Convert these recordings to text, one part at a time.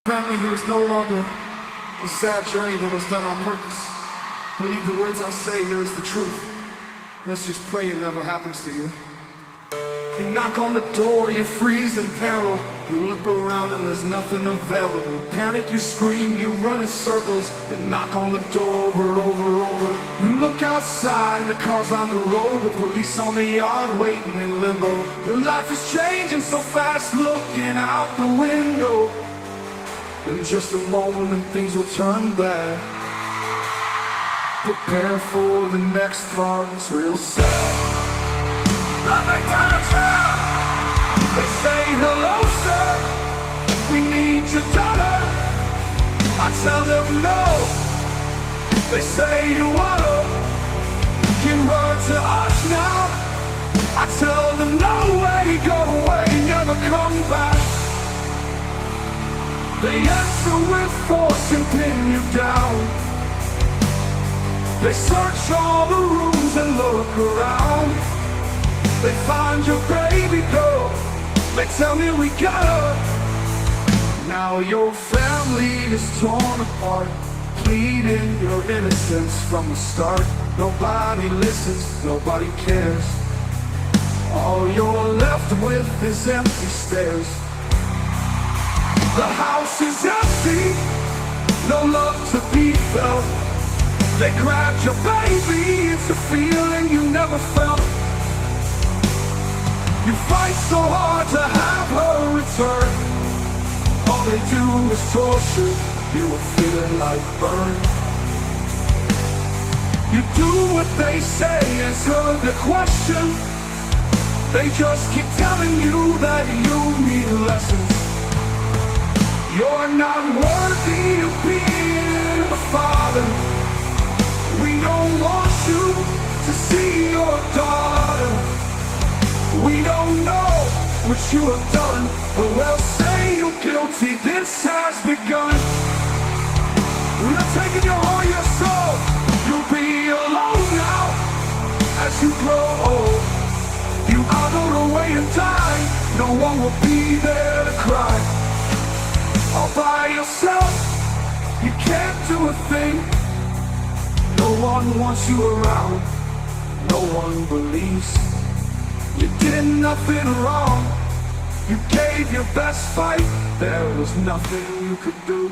Family here is no longer a sad journey that was done on purpose. Believe the words I say, here is the truth. Let's just pray it never happens to you. You knock on the door, you freeze in peril. You look around and there's nothing available. Panic, you scream, you run in circles. You knock on the door over. You look outside, the car's on the road. The police on the yard waiting in limbo. Your life is changing so fast, looking out the window. In just a moment and things will turn black. Prepare for the next part, it's real sad. Nothing downtown. They say hello sir, we need your dollar. I tell them no. They say you wanna give her to us now. I tell them no way, go away, never come back. They answer with force and pin you down. They search all the rooms and look around. They find your baby girl. They tell me we got her. Now your family is torn apart, pleading your innocence from the start. Nobody listens, nobody cares. All you're left with is empty stairs. The house is empty, no love to be felt. They grabbed your baby, it's a feeling you never felt. You fight so hard to have her return. All they do is torture, you are feeling like burn. You do what they say, answer the question. They just keep telling you that you need lessons. You're not worthy of being a father. We don't want you to see your daughter. We don't know what you have done, but we'll say you're guilty, this has begun. We're taking your heart, your soul. You'll be alone now as you grow old. You are going away and die, no one will be there to cry. All by yourself, you can't do a thing. No one wants you around, no one believes. You did nothing wrong, you gave your best fight. There was nothing you could do.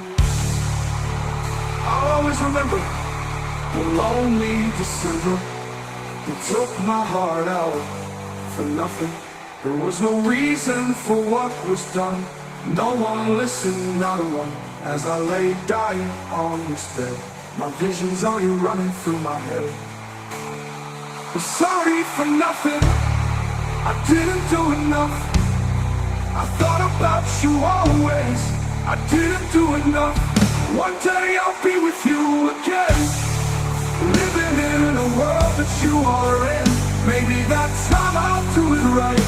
I'll always remember the lonely December. You took my heart out for nothing. There was no reason for what was done. No one listened, not a one. As I lay dying on this bed, my visions are you running through my head. I'm sorry for nothing, I didn't do enough. I thought about you always, I didn't do enough. One day I'll be with you again, living in a world that you are in. Maybe that time I'll do it right,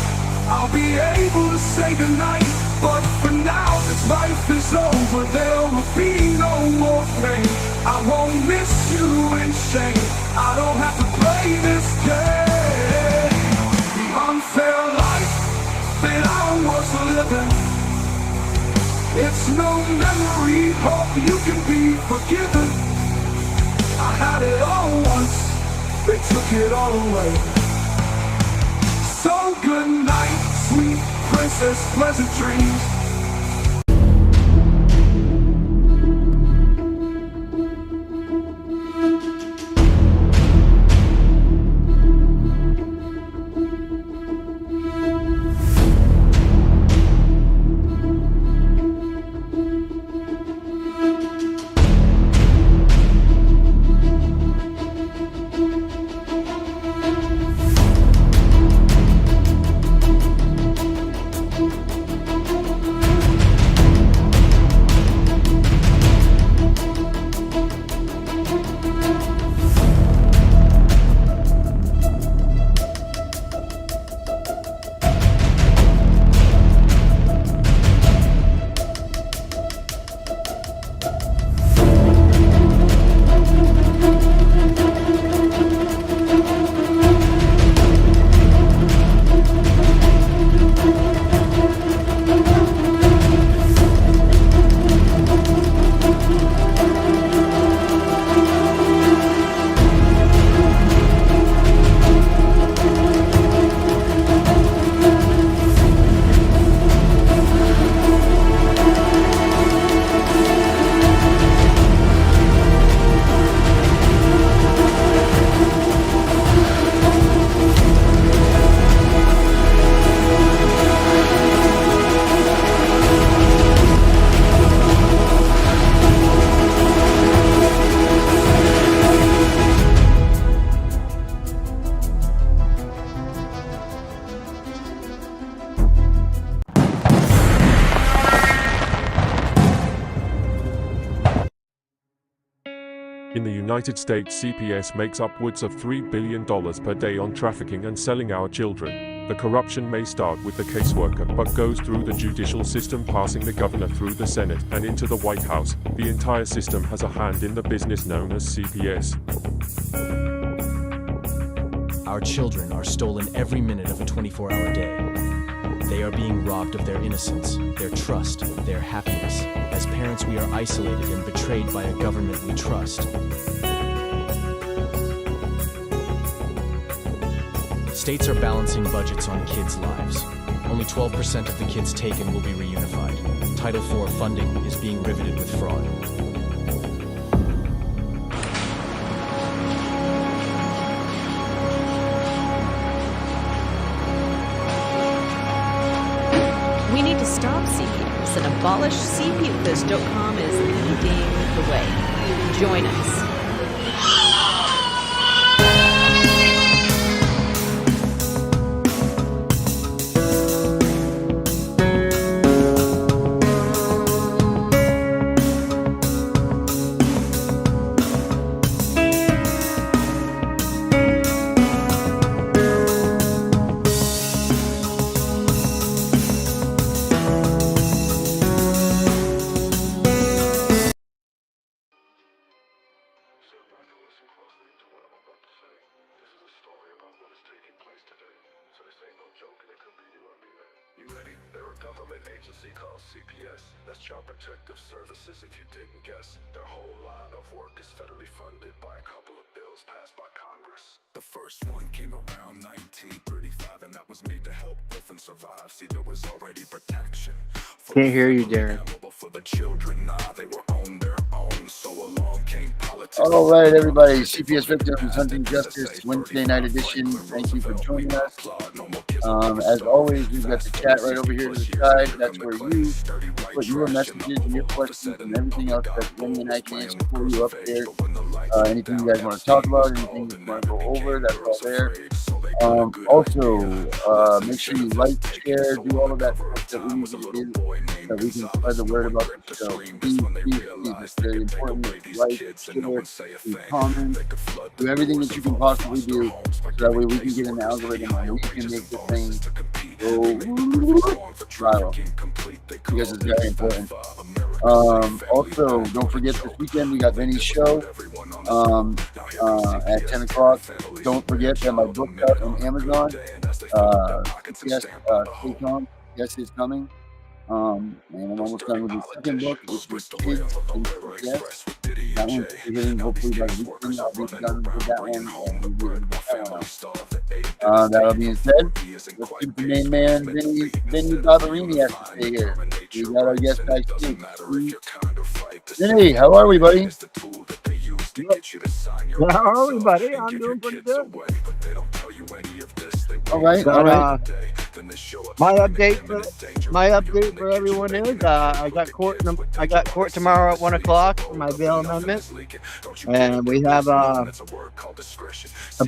I'll be able to say goodnight. But for now, this life is over, there will be no more pain. I won't miss you in shame, I don't have to play this game. The unfair life that I was living, it's no memory, hope you can be forgiven. I had it all once, they took it all away. So good night, sweet princess, pleasant dreams. In the United States, CPS makes upwards of $3 billion per day on trafficking and selling our children. The corruption may start with the caseworker but goes through the judicial system, passing the governor through the Senate and into the White House. The entire system has a hand in the business known as CPS. Our children are stolen every minute of a 24-hour day. They are being robbed of their innocence, their trust, their happiness. As parents, we are isolated and betrayed by a government we trust. States are balancing budgets on kids' lives. Only 12% of the kids taken will be reunified. Title IV funding is being riveted with fraud. We need to stop CPS and abolish CPS.com is leading the way. Join us. You ready? They're a government agency called CPS. That's Child Protective Services if you didn't guess. Their whole line of work is federally funded by a couple of bills passed by Congress. The first one came around 1935 and that was made to help orphans survive. See, there was already protection for Can't the hear you, federally Darren. accountable for the children. Nah, they were on their own. So along came politics. All right, everybody. CPS Victims, Hunting Justice, Wednesday night edition. Thank you for joining us. As always, we've got the chat right over here to the side. That's where you put your messages and your questions and everything else that Wendy and I can answer for you up there. Anything you guys want to talk about, anything you want to go over, that's all there. Also, make sure you like, share, do all of that stuff that we usually do, so we can spread the word about the show. Please, it's very important. Like, share, comment, do everything that you can possibly do, so that way we can get in the algorithm and we can make this thing go viral, because it's very important. Also, don't forget this weekend we got Vinny's show at 10 o'clock. Don't forget that my book's out on Amazon. Yes, stay calm. Yes, it's coming. And I'm almost done with the second book, which was Kids and Yes. That one's hitting hopefully by the weekend. I'll be done with that one, and we'll be able to get that one out. That being said, let's keep the main man, Vinny Barberini, has to stay here. We got our guest backstage. Vinny, how are we, buddy? How are we, buddy? I'm doing pretty good. All right, But, all right. my update for everyone is I got court tomorrow at 1 o'clock for my bail amendment, and we have a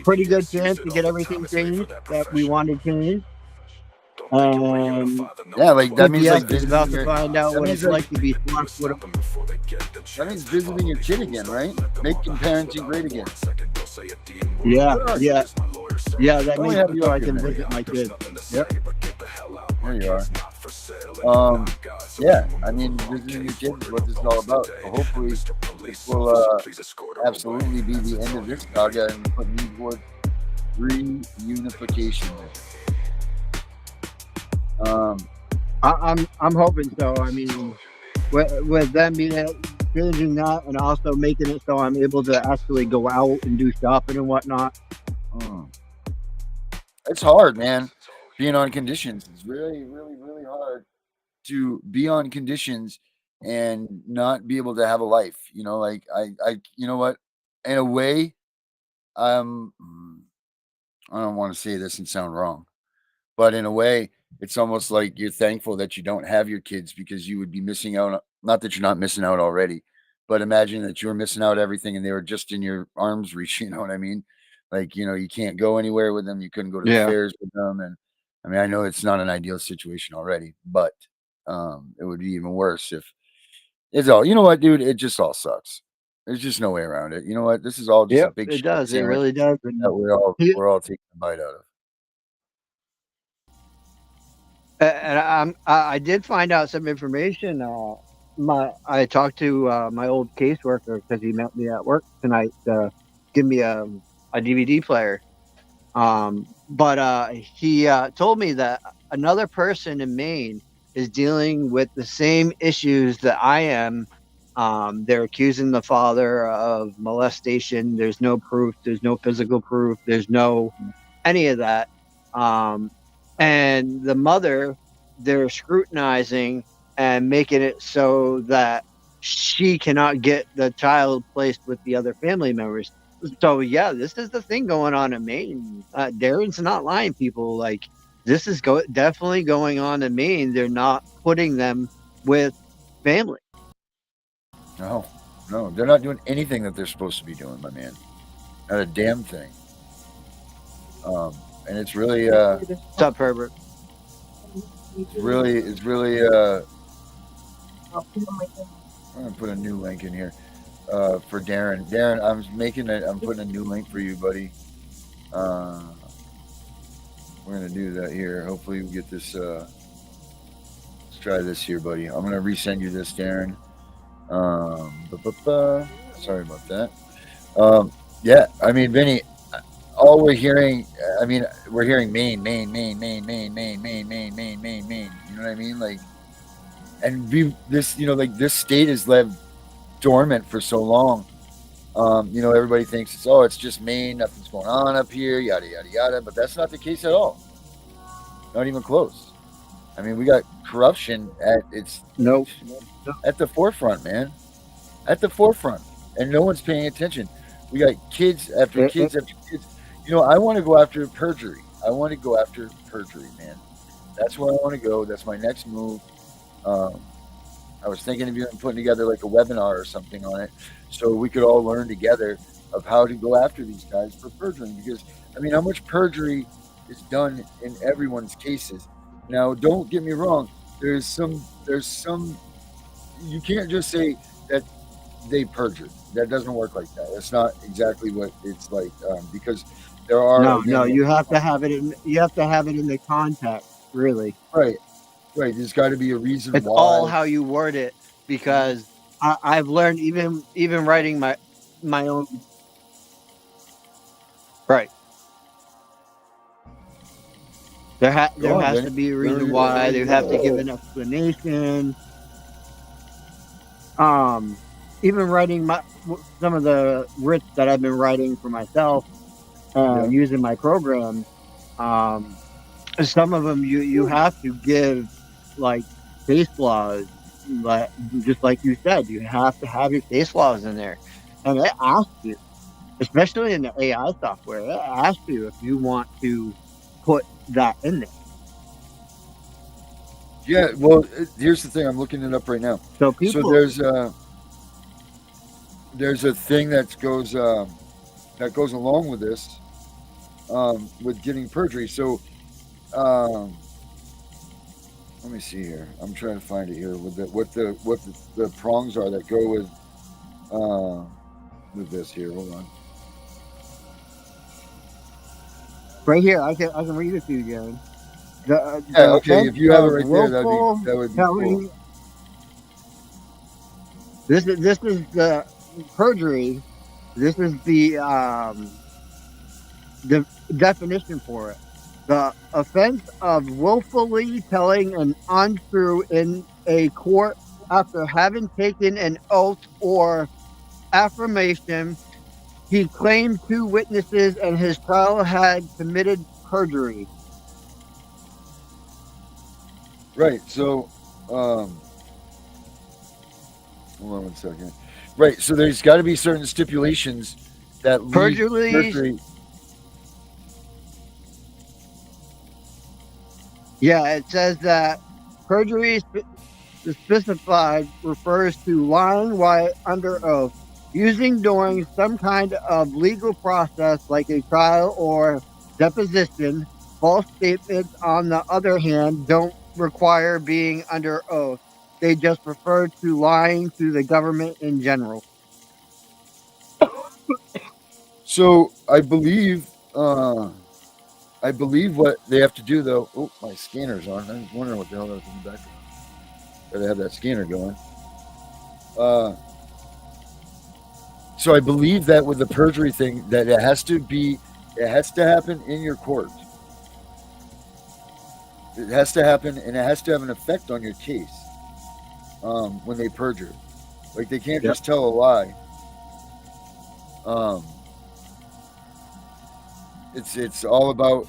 pretty good chance to get everything changed that we wanted changed. Yeah, like that means like CPS is about to visiting find out that what means it's like like to be flush with a that means visiting your kid again, right? Making parenting great again. Yeah. That Oh, means yeah, you so up I here, can man. visit my kid. Yep. There you are. Yeah, I mean, visiting your kids is what this is all about. So hopefully, this will absolutely be the end of this saga and put me towards reunification. I'm hoping so. I mean, with them changing that and also making it so I'm able to actually go out and do shopping and whatnot. It's hard, man. Being on conditions, it's really, really, really hard to be on conditions and not be able to have a life. You know, like you know what? In a way, um, I don't want to say this and sound wrong, but in a way, it's almost like you're thankful that you don't have your kids because you would be missing out. Not that you're not missing out already, but imagine that you're missing out everything and they were just in your arms reach. You know what I mean? Like, you know, you can't go anywhere with them. You couldn't go to the Yeah. fairs with them. And I mean, I know it's not an ideal situation already, but it would be even worse if it's all, you know what, dude, it just all sucks. There's just no way around it. You know what? This is all just a Yep, big it shit does. It sandwich really does. that And he, we're all taking a bite out of. and I did find out some information. I talked to my old caseworker because he met me at work tonight to give me a DVD player. But he told me that another person in Maine is dealing with the same issues that I am. They're accusing the father of molestation. There's no proof. There's no physical proof. There's no any of that. Um, and the mother, they're scrutinizing and making it so that she cannot get the child placed with the other family members. So yeah, this is the thing going on in Maine. Darren's not lying, people. Like this is definitely going on in Maine. They're not putting them with family. No, no, they're not doing anything that they're supposed to be doing, my man. Not a damn thing. And it's really, What's up, Herbert? it's really. I'm gonna put a new link in here for Darren. Darren, I'm putting a new link for you, buddy. We're gonna do that here. Hopefully, we get this. Let's try this here, buddy. I'm gonna resend you this, Darren. Sorry about that. Yeah, I mean, Vinny, all we're hearing, we're hearing Maine. You know what I mean? Like, and this state has left dormant for so long. Everybody thinks it's just Maine, nothing's going on up here, yada yada yada, but that's not the case at all. Not even close. I mean, we got corruption at the forefront, man. At the forefront, and no one's paying attention. We got kids after kids after kids. I want to go after perjury. Man. That's where I want to go. That's my next move. I was thinking of even putting together like a webinar or something on it, so we could all learn together of how to go after these guys for perjury. Because how much perjury is done in everyone's cases. Now, don't get me wrong. There's some. You can't just say that they perjured. That doesn't work like that. That's not exactly what it's like, because there are no. You have to have it in. You have to have it in the context, really. Right. There's got to be a reason it's why. All how you word it, because I've learned even writing my own. Right. There has to be a reason why. They have to give an explanation. Even writing some of the writs that I've been writing for myself, using my program, some of them you have to give like case laws, just like you said, you have to have your case laws in there, and it asks you, especially in the AI software, it asks you if you want to put that in there. Yeah, well, here's the thing. I'm looking it up right now. So there's a thing that goes along with this, with getting perjury. So, let me see here. I'm trying to find it here with what the prongs are that go with this here. Hold on. Right here, I can read it to you, Gary. Okay. If you have it right there, that would be cool. This is the perjury. This is the definition for it. The offense of willfully telling an untrue in a court after having taken an oath or affirmation. He claimed 2 witnesses and his trial had committed perjury. Right. So, hold on one second. Right. So there's got to be certain stipulations that perjury. Yeah, it says that perjury specified refers to lying while under oath, using during some kind of legal process like a trial or deposition. False statements, on the other hand, don't require being under oath. They just refer to lying to the government in general. So I believe what they have to do though. Oh, my scanner's on. I was wondering what the hell that was in the background. Gotta have that scanner going. So I believe that with the perjury thing, that it has to happen in your court. It has to happen, and it has to have an effect on your case. When they perjure, like they can't just tell a lie. It's all about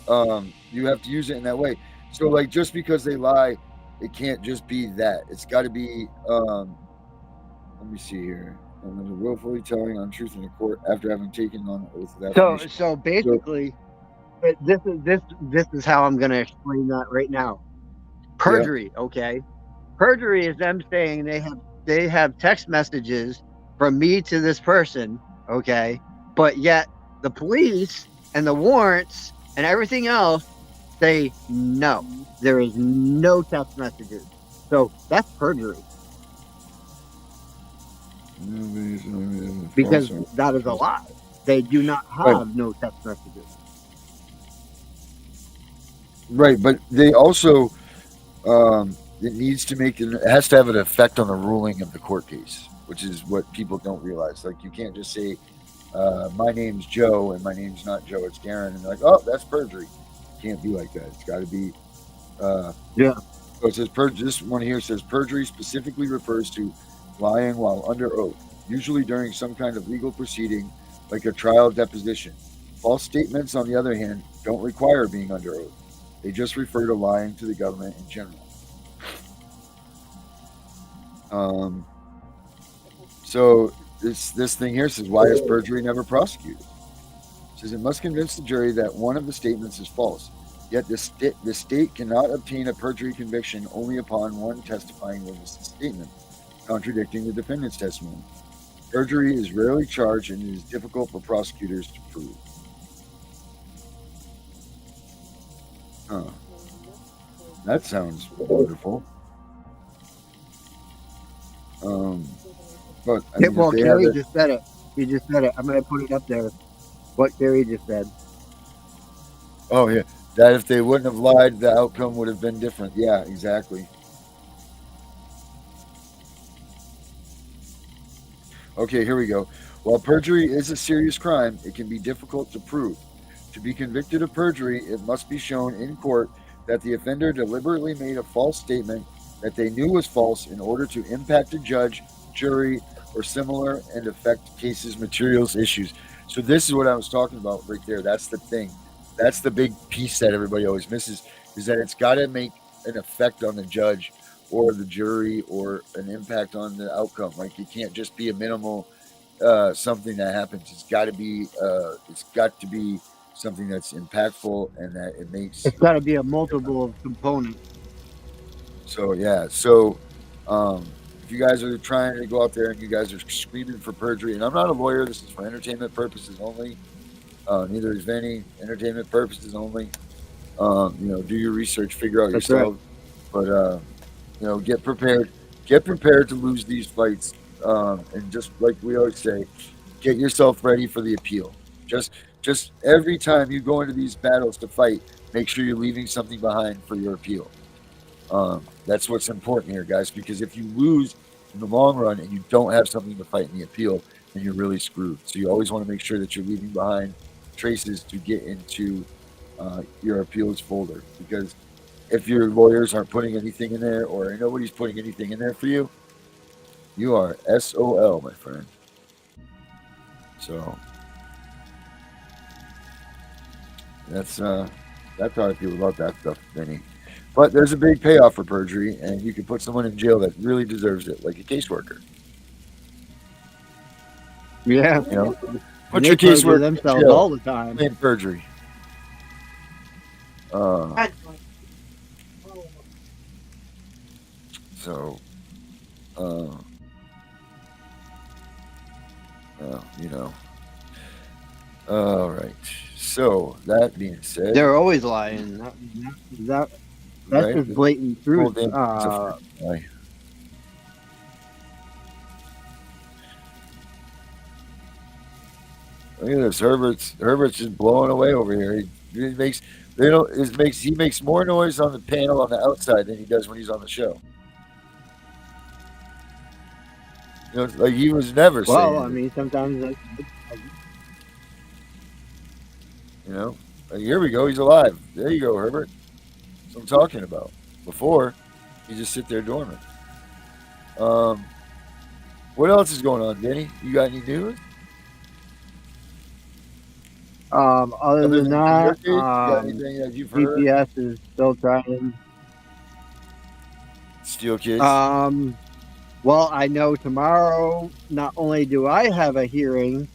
you have to use it in that way. So like just because they lie, it can't just be that. It's got to be. Let me see here. Willfully telling untruth in the court after having taken on oath of affirmation. So basically, this is how I'm going to explain that right now. Perjury, okay? Perjury is them saying they have text messages from me to this person, okay? But yet the police and the warrants and everything else say no. There is no text messages. So that's perjury. Because that is a lie. They do not have no text messages. Right, but they also it has to have an effect on the ruling of the court case, which is what people don't realize. Like you can't just say my name's Joe and my name's not Joe, it's Garen, and they're like, oh, that's perjury. It can't be like that. It's got to be yeah. So it says this one here says perjury specifically refers to lying while under oath, usually during some kind of legal proceeding like a trial deposition. False statements, on the other hand, don't require being under oath. They just refer to lying to the government in general. So this thing here says, why is perjury never prosecuted? It says it must convince the jury that one of the statements is false. Yet the state cannot obtain a perjury conviction only upon one testifying witness's statement, contradicting the defendant's testimony. Perjury is rarely charged and it is difficult for prosecutors to prove. That sounds wonderful. But I mean, well, Kerry just said it. He just said it. I'm going to put it up there. What Kerry just said. Oh yeah, that if they wouldn't have lied, the outcome would have been different. Yeah, exactly. Okay, here we go. While perjury is a serious crime, it can be difficult to prove. To be convicted of perjury, it must be shown in court that the offender deliberately made a false statement that they knew was false in order to impact a judge, jury, or similar and affect cases, materials, issues. So this is what I was talking about right there. That's the thing. That's the big piece that everybody always misses, is that it's got to make an effect on the judge or the jury or an impact on the outcome. Like it can't just be a minimal something that happens. It's got to be something that's impactful and that it makes. It's got to be a multiple component. So yeah. So if you guys are trying to go out there and you guys are screaming for perjury, and I'm not a lawyer. This is for entertainment purposes only. Neither is Vinny. Entertainment purposes only. Do your research, figure out yourself. Right. But get prepared. Get prepared to lose these fights. And just like we always say, get yourself ready for the appeal. Just every time you go into these battles to fight, make sure you're leaving something behind for your appeal. That's what's important here, guys, because if you lose in the long run and you don't have something to fight in the appeal, then you're really screwed. So you always want to make sure that you're leaving behind traces to get into your appeals folder, because if your lawyers aren't putting anything in there or nobody's putting anything in there for you, you are SOL, my friend. So that's how I feel about that stuff, Vinny. But there's a big payoff for perjury, and you can put someone in jail that really deserves it, like a caseworker. Yeah. Put your caseworker themselves all the time in perjury. All right. So that being said, they're always lying. That's right? Just blatant truth. Look at this. Herbert's just blowing away over here. He makes more noise on the panel on the outside than he does when he's on the show. You know, like he was never saying. Well, I mean, sometimes You know, like, here we go. He's alive. There you go, Herbert. That's what I'm talking about. Before, he just sit there dormant. What else is going on, Denny? You got any news? other than that, you got anything that you've heard? CPS is still trying. Steel kids. Well, I know tomorrow, not only do I have a hearing,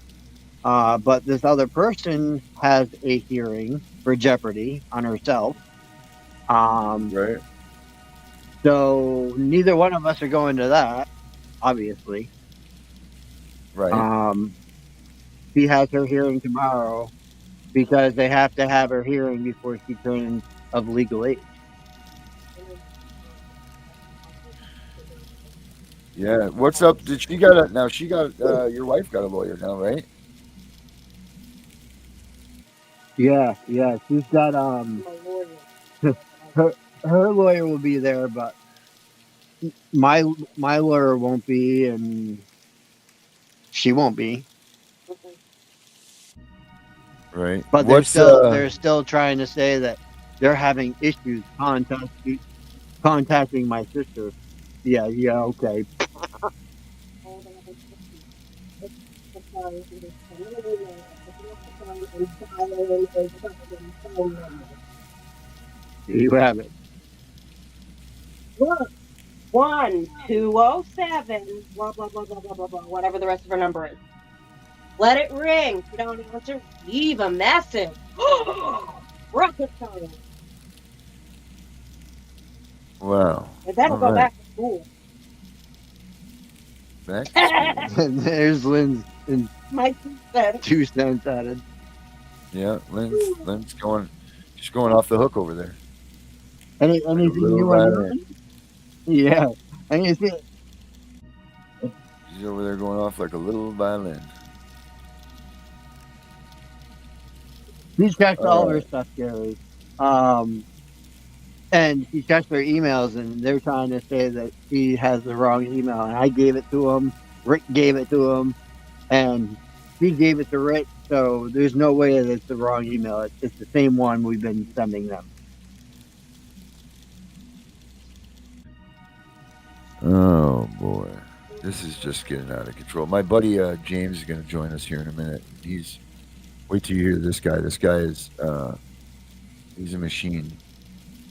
but this other person has a hearing for Jeopardy on herself. Right. So neither one of us are going to that, obviously. Right. She has her hearing tomorrow because they have to have her hearing before she turns of legal age. Yeah. What's up? Did she got a now? She got your wife got a lawyer now, right? Yeah, she's got her lawyer will be there, but my lawyer won't be, and she won't be. Right. But they're still trying to say that they're having issues contacting my sister. Yeah, okay. You have it. Look, 1-207, blah, blah, blah, blah, blah, blah, blah, whatever the rest of her number is. Let it ring. If you don't answer, leave a message. Rocket science. Wow. I better go back to school. Back to school. And there's Lynn's and My 2 cents. 2 cents added. Yeah, Lynn's going. She's going off the hook over there. Anything you want to know? Yeah. Anything? She's over there going off like a little violin. She checks all her stuff, Gary. And she checks their emails, and they're trying to say that she has the wrong email. And I gave it to him. Rick gave it to him, and she gave it to Rick. So there's no way that it's the wrong email. It's the same one we've been sending them. Oh boy, this is just getting out of control. My buddy James is going to join us here in a minute. Wait till you hear this guy. This guy is he's a machine.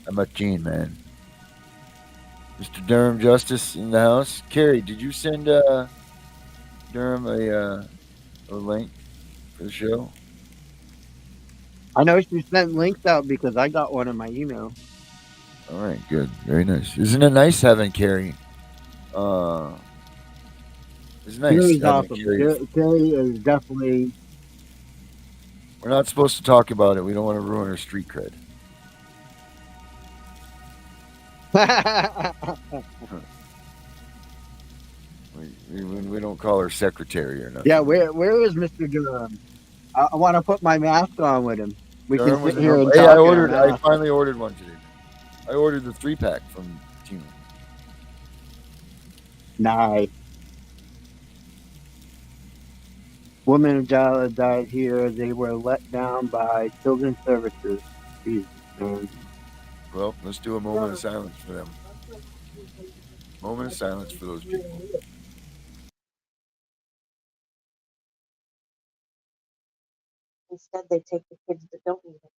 A machine, man. Mr. Durham Justice in the house. Carrie, did you send Durham a link for the show? I know she sent links out because I got one in my email. All right, good, very nice. Isn't it nice having Carrie? It's nice. Carrie's having awesome. Carrie. Carrie is definitely. We're not supposed to talk about it. We don't want to ruin her street cred. We don't call her secretary or nothing. Yeah, where is Mr. Durham? I want to put my mask on with him. We Durham can sit was here and Hey, talk. I finally ordered one today. I ordered the 3-pack from Tina. Nice. Women and child died here. They were let down by children's services. Jesus, man. Well, let's do a moment of silence for them. Moment of silence for those people. Instead, they take the kids that don't need it.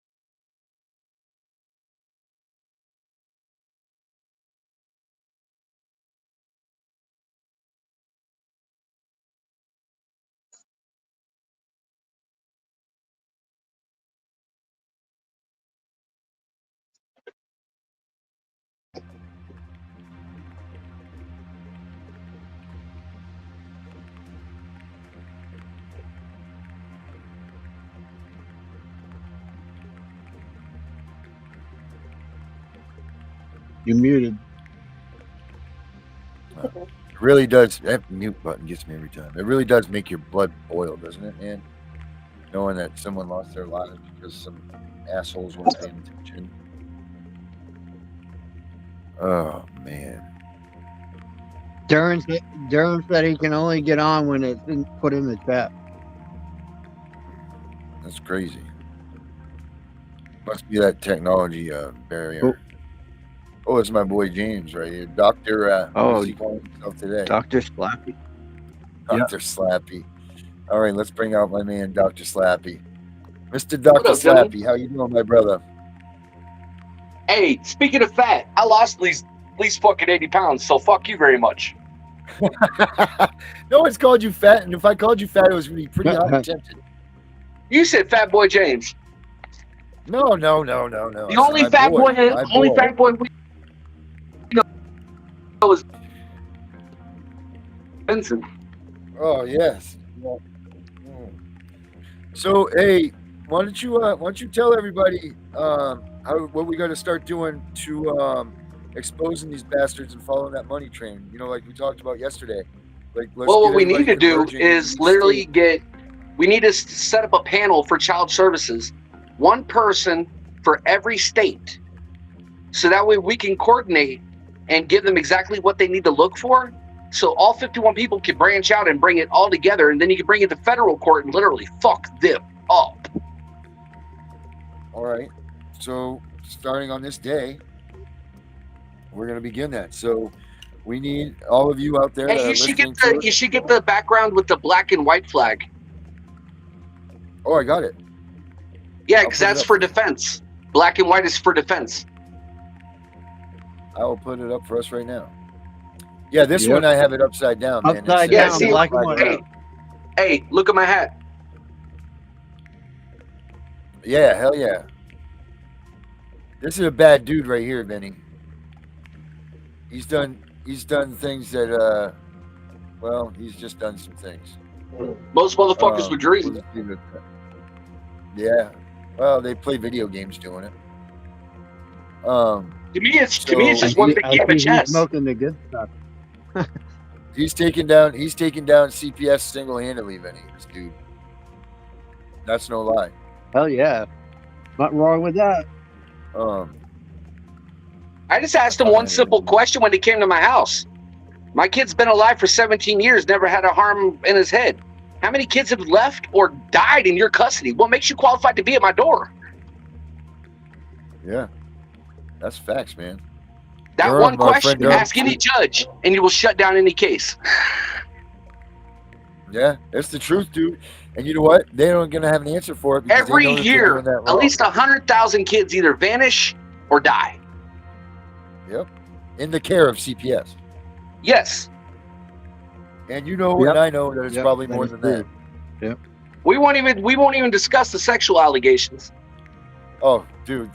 You're muted. It really does. That mute button gets me every time. It really does make your blood boil, doesn't it, man? knowing that someone lost their lives because some assholes weren't paying attention. Oh man. Durham said he can only get on when it's put in the chat. That's crazy. Must be that technology barrier. Oh, it's my boy James right here. Dr. What's he calling himself today? Dr. Slappy. Dr. Slappy. All right, let's bring out my man, Dr. Slappy. Mr. Dr. What up, Slappy, gentlemen? how you doing, my brother? Hey, speaking of fat, I lost at least fucking 80 pounds, so fuck you very much. No one's called you fat, and if I called you fat, it was really pretty hot and tempted. You said Fat Boy James. No. The only fat boy, fat boy we know was Vincent. Oh yes. Yeah. So hey, why don't you tell everybody what we got to start doing to exposing these bastards and following that money train? You know, like we talked about yesterday. Like, Well, what we need to do is literally we need to set up a panel for child services, one person for every state, so that way we can coordinate and give them exactly what they need to look for. So all 51 people can branch out and bring it all together, and then you can bring it to federal court and literally fuck them up. All right. So starting on this day, we're going to begin that. So we need all of you out there. Hey, you should get the background with the black and white flag. Oh, I got it. Yeah, because that's for defense. Black and white is for defense. I will put it up for us right now. Yeah, this one I have it upside down, man. Upside Yeah, down, see, black and white. Hey, look at my hat. Yeah, hell yeah. This is a bad dude right here, Benny. He's done things that well, he's just done some things. Most motherfuckers would dream. Yeah. Well, they play video games doing it. To me, it's just one big game of He's chess. smoking the good stuff. He's taken down CPS single-handedly, Benny. This dude. That's no lie. Hell yeah. Nothing wrong with that. I just asked him one simple question when he came to my house. My kid's been alive for 17 years, never had a harm in his head. How many kids have left or died in your custody? What makes you qualified to be at my door? Yeah. That's facts, man. That Durham, one my question, friend Durham. ask any judge, and you will shut down any case. Yeah, that's the truth, dude. And you know what? They aren't going to have an answer for it. Because Every they know that they're year, doing that at wrong. least 100,000 kids either vanish or die. Yep. In the care of CPS. Yes. And you know, Yep. and I know that it's Yep, probably that more is than true. that. Yep. We won't even discuss the sexual allegations. Oh, dude,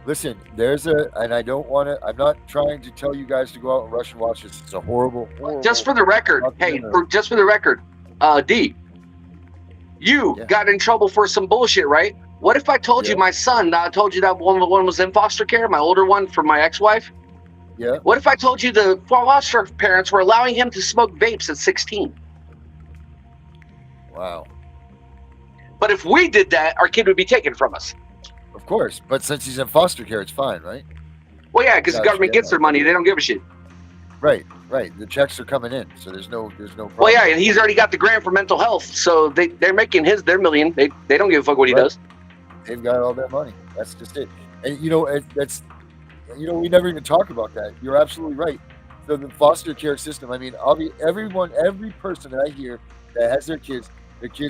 listen, and I don't want to, I'm not trying to tell you guys to go out and rush and watch this. It's a horrible. Just for the record, just for the record, D, you Yeah. got in trouble for some bullshit, right? What if I told you Yeah. my son, I told you that one was in foster care, my older one from my ex-wife? Yeah. What if I told you the foster parents were allowing him to smoke vapes at 16? Wow. But if we did that, our kid would be taken from us. Of course. But since he's in foster care, it's fine, right? Well, yeah, because the Gotcha, government yeah. gets their money. They don't give a shit. Right. The checks are coming in. So there's no problem. Well, yeah, and he's already got the grant for mental health. So they're making their million. They don't give a fuck what he does. They've got all that money. That's just it. And we never even talk about that. You're absolutely right. So the foster care system, I mean, every person that I hear that has their kids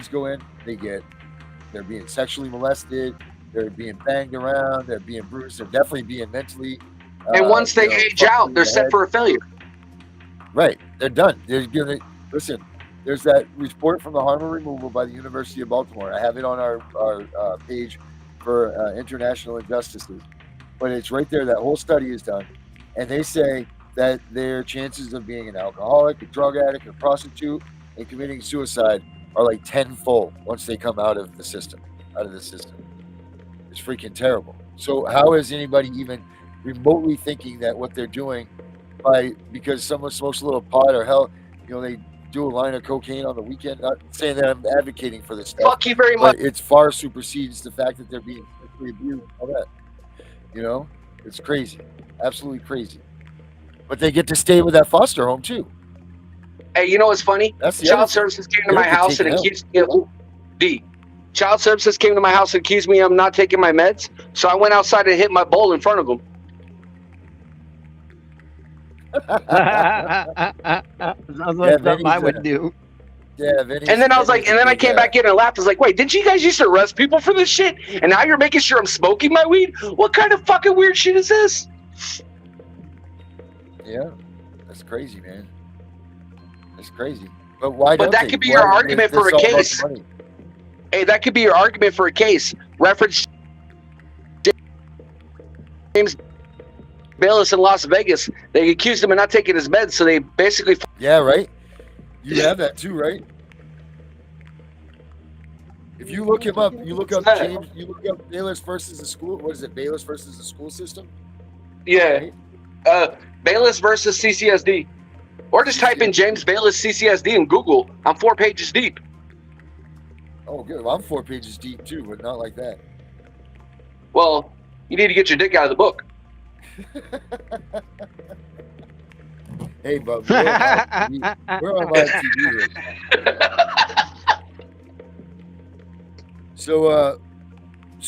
go in, they're being sexually molested, they're being banged around, they're being bruised, they're definitely being mentally. And once they age out, they're set for a failure. Right. They're done. Listen, there's that report from the harm removal by the University of Baltimore. I have it on our page for international injustices. But it's right there. That whole study is done. And they say that their chances of being an alcoholic, a drug addict, a prostitute, and committing suicide are like tenfold once they come out of the system. It's freaking terrible. So how is anybody even remotely thinking that what they're doing because someone smokes a little pot or hell, they do a line of cocaine on the weekend. Not saying that I'm advocating for this stuff. Fuck you very much. But it's far supersedes the fact that they're being sexually abused. All that, it's crazy, absolutely crazy. But they get to stay with that foster home too. Hey, you know what's funny? That's the Child other thing. services came to They my don't get house and taken out. accused me. Child services came to my house and accused me of not taking my meds. So I went outside and hit my bowl in front of them. Sounds like something I would do. Yeah, and then I was like, and then I came back in and laughed. I was like, wait, didn't you guys used to arrest people for this shit? And now you're making sure I'm smoking my weed? What kind of fucking weird shit is this? Yeah, that's crazy, man. That's crazy. But why? But don't that they? could be Why your is argument this for a all about case. money? Hey, that could be your argument for a case. Reference James Bayless in Las Vegas. They accused him of not taking his meds, so they basically. Yeah, right. You have that too, right? If you look him up, you look up James. You look up Bayless versus the school. What is it? Bayless versus the school system. Yeah. Right? Bayless versus CCSD. Or just type in James Bayless CCSD in Google. I'm 4 pages deep. Oh, good. Well, I'm 4 pages deep too, but not like that. Well, you need to get your dick out of the book. Hey, bub, we're on live TV right now. So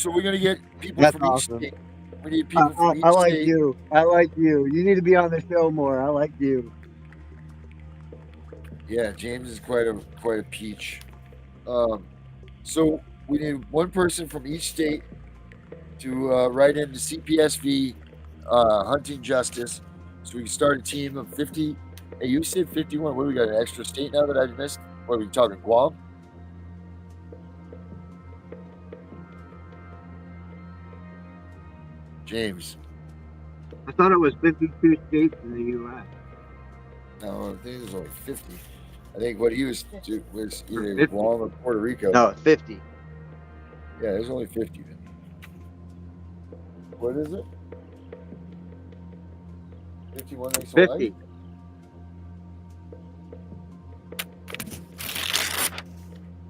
we're gonna get people That's from awesome. each state. We need people from each I like state. you. I like you. You need to be on the show more. I like you. Yeah, James is quite a peach. So we need one person from each state to write into CPSV Hunting Justice, so we can start a team of 50. Hey, you said 51. What do we got? An extra state now that I missed? What are we talking? Guam? James. I thought it was 52 states in the U.S. No, I think there's only 50. I think what he was either 50. Guam or Puerto Rico. No, 50. Yeah, there's only 50 then. What is it? 51 makes 50.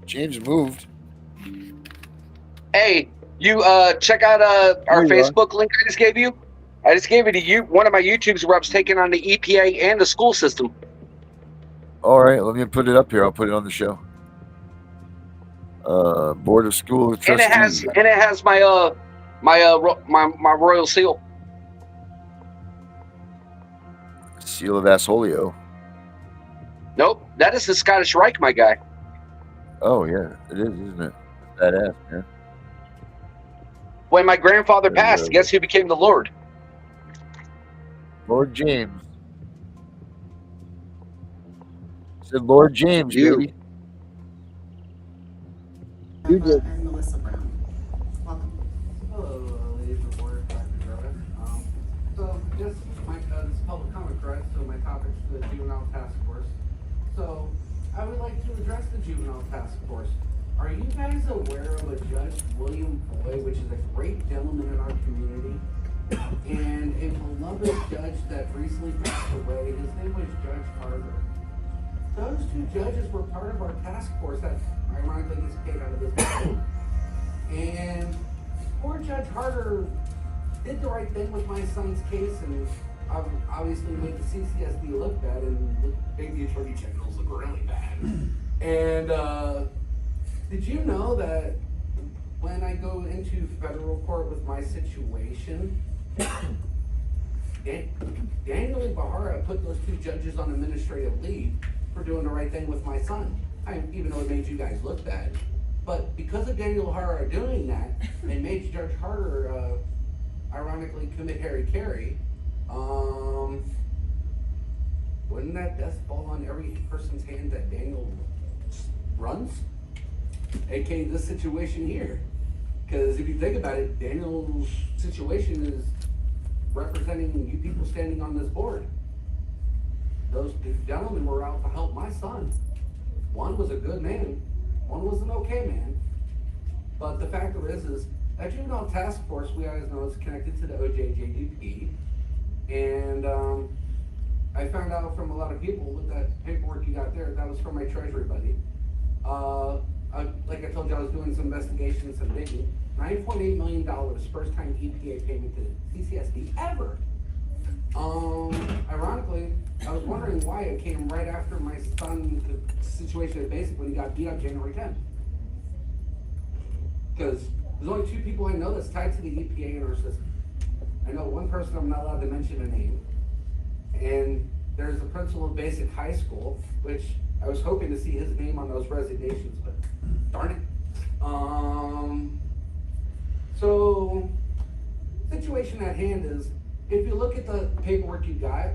James moved. Hey, you check out our Facebook link I just gave you. I just gave it to you. One of my YouTube's reps taking on the EPA and the school system. All right, let me put it up here. I'll put it on the show. Board of School Trustees. And it has my my royal seal. Seal of Asholio. Nope, that is the Scottish Rite, my guy. Oh yeah, it is, isn't it? Badass, man. When my grandfather passed, guess who became the Lord? Lord James. Said Lord James, baby. You did. I'm Melissa Brown. Welcome. Hello, ladies and board, Dr. Jarvis. So, this is public comment, correct? So my topic's the Juvenile Task Force. So, I would like to address the Juvenile Task Force. Are you guys aware of a Judge William Boyd, which is a great gentleman in our community, and a beloved judge that recently passed away? His name was Judge Harder. Those two judges were part of our task force that ironically gets paid out of this bill. And poor Judge Harder did the right thing with my son's case and obviously made the CCSD look bad and made the Attorney General's look really bad. And did you know that when I go into federal court with my situation, Daniel Bahara put those two judges on administrative leave for doing the right thing with my son. Even though it made you guys look bad. But because of Daniel Bahara doing that, it made Judge Harder ironically commit Harry. Wouldn't that death fall on every person's hand that Daniel runs? AKA this situation here. Because if you think about it, Daniel's situation is representing you people standing on this board. Those gentlemen were out to help my son. One was a good man, one was an okay man. But the fact of it is that Juvenile Task Force, we always know, is connected to the OJJDP. And I found out from a lot of people with that paperwork you got there, that was from my treasury buddy. Like I told you, I was doing some investigation, some digging. $9.8 million, first time EPA payment to CCSD ever. Ironically, I was wondering why it came right after my son's situation at basic when he got beat up January 10th. Because there's only 2 people I know that's tied to the EPA in our system. I know one person I'm not allowed to mention a name, and there's the principal of basic high school, which I was hoping to see his name on those resignations, but darn it. So, situation at hand is, if you look at the paperwork you got,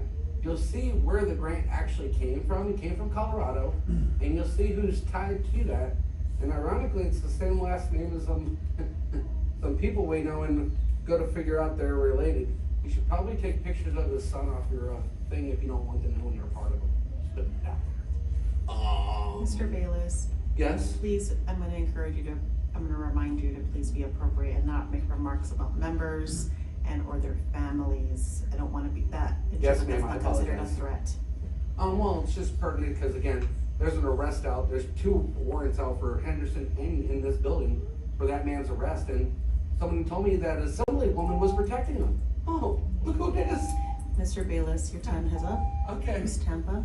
you'll see where the grant actually came from. It came from Colorado, and you'll see who's tied to that. And ironically, it's the same last name as some people we know and go to figure out they're related. You should probably take pictures of his son off your thing if you don't want them knowing you're part of them. Just put it down. Mr. Bayless. Yes? Please, I'm going to encourage you to, I'm going to remind you to please be appropriate and not make remarks about members and or their families. I don't want to be that. Yes, ma'am, I That's not considered a apologize. threat. Well, it's just pertinent because, again, there's an arrest out. There's 2 warrants out for Henderson in this building for that man's arrest. And someone told me that Assemblywoman was protecting him. Oh, look who it is. Mr. Bayless, your time is up. Okay. Ms. Tampa.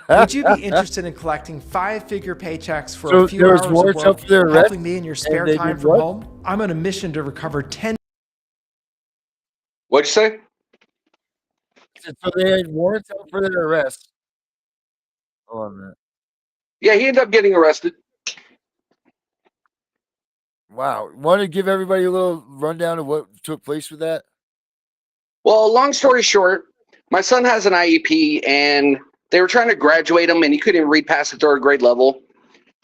Would you be interested in collecting 5-figure paychecks for So a few there was hours of warrants up work, for their arrest, helping me in your spare they time did from what? home? I'm on a mission to recover 10. What'd you say? So they had warrants out for their arrest. Hold on a minute. Yeah, he ended up getting arrested. Wow. Want to give everybody a little rundown of what took place with that? Well, long story short, my son has an IEP, and they were trying to graduate him, and he couldn't even read past the 3rd grade level,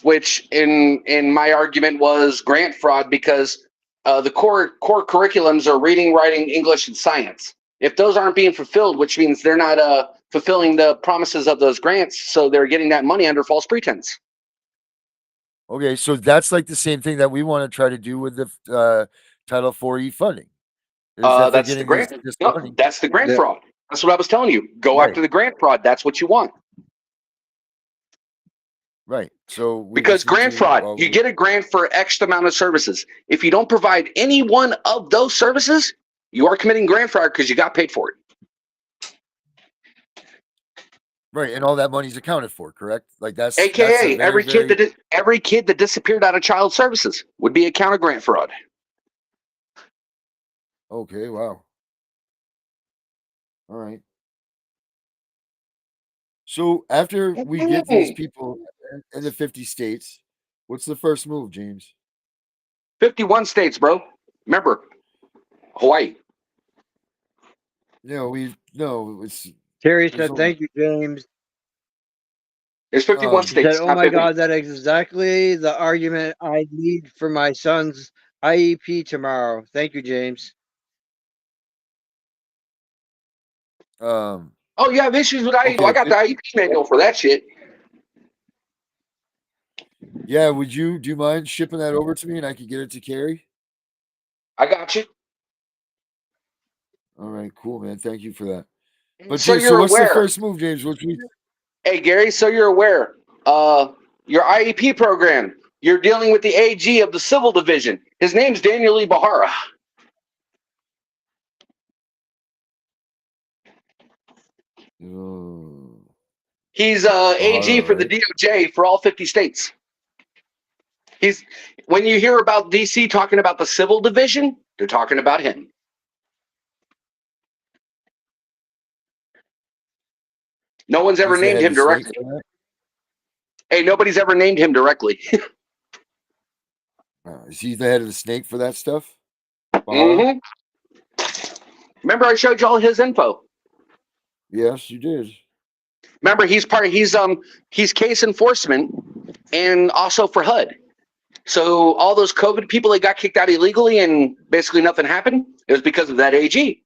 which in my argument was grant fraud because the core curriculums are reading, writing, English, and science. If those aren't being fulfilled, which means they're not fulfilling the promises of those grants, so they're getting that money under false pretense. Okay, so that's like the same thing that we want to try to do with the Title IV funding. Is that they're That's the getting grant. this No, money. that's the grant Yeah. fraud. That's what I was telling you. Go Right. after the grant fraud. That's what you want. Right. So we Because just need grant to- fraud, well, you get a grant for X amount of services. If you don't provide any one of those services, you are committing grant fraud because you got paid for it. right, and all that money's accounted for, correct? Like that's AKA that's a very, every kid that disappeared out of child services would be a count of grant fraud. Okay, wow. All right. So after we get these people in the 50 states, what's the first move, James? 51 states, bro. Remember, Hawaii. No, it's Terry There's said, only- "Thank you, James." There's 51 She states. said, "Oh not my 50. God, that is exactly the argument I need for my son's IEP tomorrow." Thank you, James. um Oh, you have issues with IEP? Okay, I got the IEP manual for that shit. yeah, do you mind shipping that over to me and I could get it to Carrie? I got you. All right, cool, man. Thank you for that. But So James, you're what's aware. the first move, James? Hey, Gary, so you're aware. Your IEP program, you're dealing with the AG of the Civil Division. His name's Daniel Lee Bahara. He's AG for the right? DOJ for all 50 states. When you hear about DC talking about the Civil Division, they're talking about him. No one's ever He's the named head him of snake directly. for that? Hey, nobody's ever named him directly. Is he the head of the snake for that stuff? Mm-hmm. Remember, I showed you all his info. Yes, you did. Remember, he's case enforcement and also for HUD. So all those COVID people that got kicked out illegally and basically nothing happened, it was because of that AG.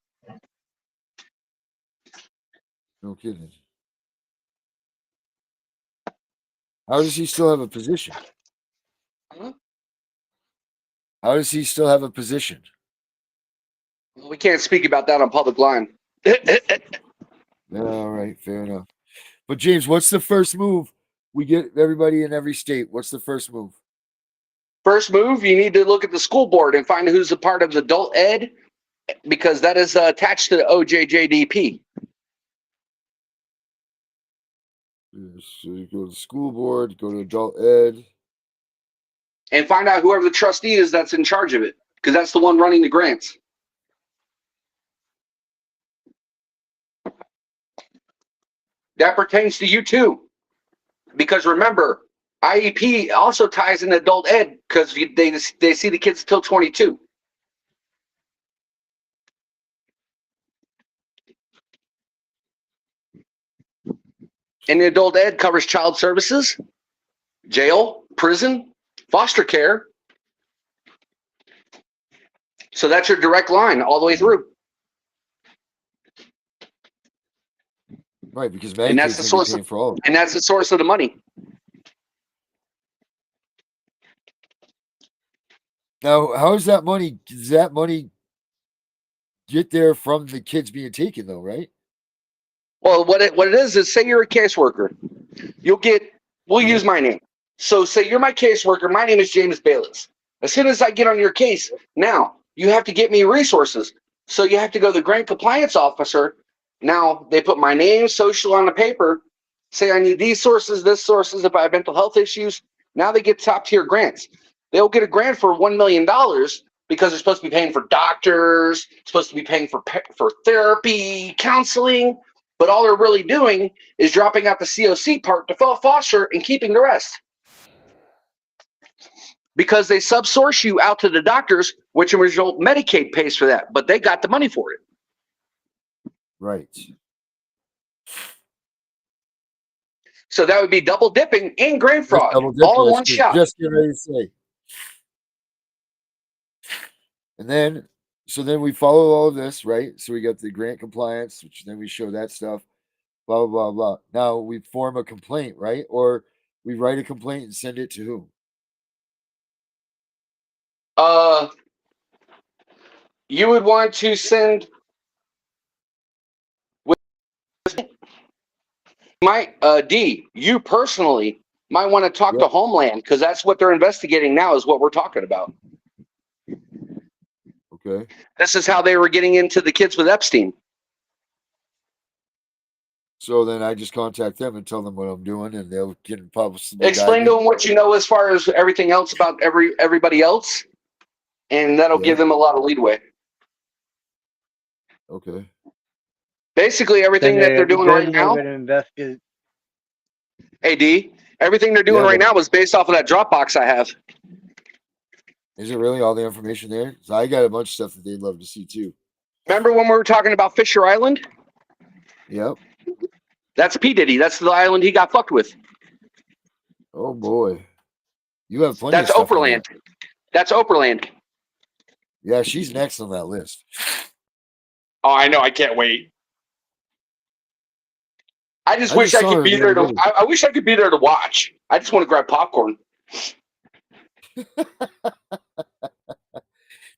No kidding. How does he still have a position? Huh? How does he still have a position? We can't speak about that on public line. All right, fair enough. But James, what's the first move? We get everybody in every state. What's the first move? First move, you need to look at the school board and find who's a part of adult ed, because that is attached to the OJJDP. So you go to the school board, go to adult ed. And find out whoever the trustee is that's in charge of it, because that's the one running the grants. That pertains to you too. Because remember, IEP also ties in adult ed because they see the kids until 22. And the adult ed covers child services, jail, prison, foster care. So that's your direct line all the way through. Right, because And that's the source of, and that's the source of the money. Now, how is that money? Does that money get there from the kids being taken, though? Right. Well, what it is say you're a caseworker, you'll get. We'll use my name. So say you're my caseworker. My name is James Bayless. As soon as I get on your case, now you have to get me resources. So you have to go to the grant compliance officer. Now they put my name, social on the paper. Say I need these sources, this sources. If I have mental health issues, now they get top tier grants. They'll get a grant for $1 million because they're supposed to be paying for doctors, supposed to be paying for therapy, counseling. But all they're really doing is dropping out the COC part to foster and keeping the rest. Because they subsource you out to the doctors, which in result Medicaid pays for that, but they got the money for it. Right. So that would be double dipping and grant fraud all in one shot. Just get ready to say. And then, so then we follow all of this, right? So we got the grant compliance, which then we show that stuff, blah, blah, blah, blah. Now we form a complaint, right? Or we write a complaint and send it to whom? You would want to send you personally might want to talk to Homeland, because that's what they're investigating now is what we're talking about. Okay. This is how they were getting into the kids with Epstein. So then I just contact them and tell them what I'm doing, and they'll get possibly explain to them what you know as far as everything else about everybody else, and that'll give them a lot of leadway. Okay. Basically, everything that they're doing right now. AD, everything they're doing right now was based off of that Dropbox I have. Is it really all the information there? So I got a bunch of stuff that they'd love to see too. Remember when we were talking about Fisher Island? Yep. That's P. Diddy. That's the island he got fucked with. Oh boy. You have plenty That's of stuff. Oprahland. That's Oprahland. Yeah, she's next on that list. Oh, I know. I can't wait. I just wish I could be there to. I wish I could be there to watch. I just want to grab popcorn.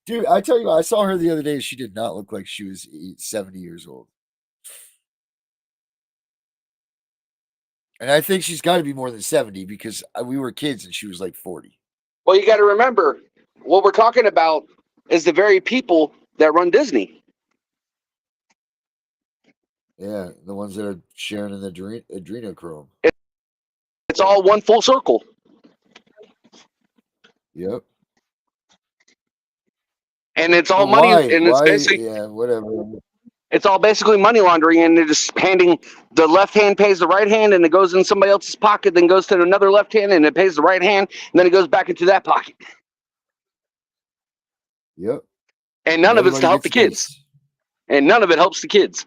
Dude, I tell you, I saw her the other day. She did not look like she was 70 years old. And I think she's got to be more than 70 because we were kids and she was like 40. Well, you got to remember, what we're talking about is the very people that run Disney. Yeah, the ones that are sharing in the adrenochrome. It's all one full circle. Yep. And it's all money. And it's basically, whatever. It's all basically money laundering, and they're just handing the left hand pays the right hand, and it goes in somebody else's pocket, then goes to another left hand, and it pays the right hand, and then it goes back into that pocket. Yep. And none of it's to help the kids. And none of it helps the kids.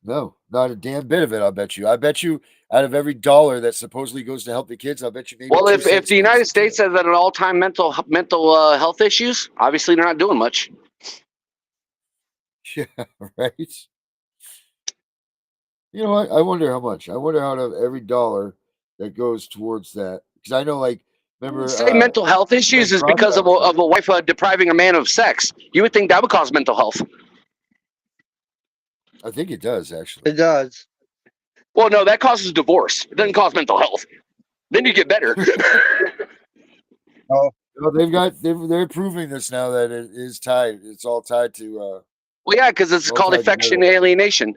No, not a damn bit of it, I'll bet you. I bet you out of every dollar that supposedly goes to help the kids, I'll bet you maybe. Well, if the United States has at an all-time mental health issues, obviously they're not doing much. Yeah, right. You know what? I wonder how much. I wonder out of every dollar that goes towards that. Because I know, like, remember. Say mental health issues is because of a wife depriving a man of sex. You would think that would cause mental health. I think it does actually. It does. Well, no, that causes divorce. It doesn't cause mental health. Then you get better. Oh, No, they're proving this now that it is tied. It's all tied to well, yeah, because it's all called tied affection together. alienation.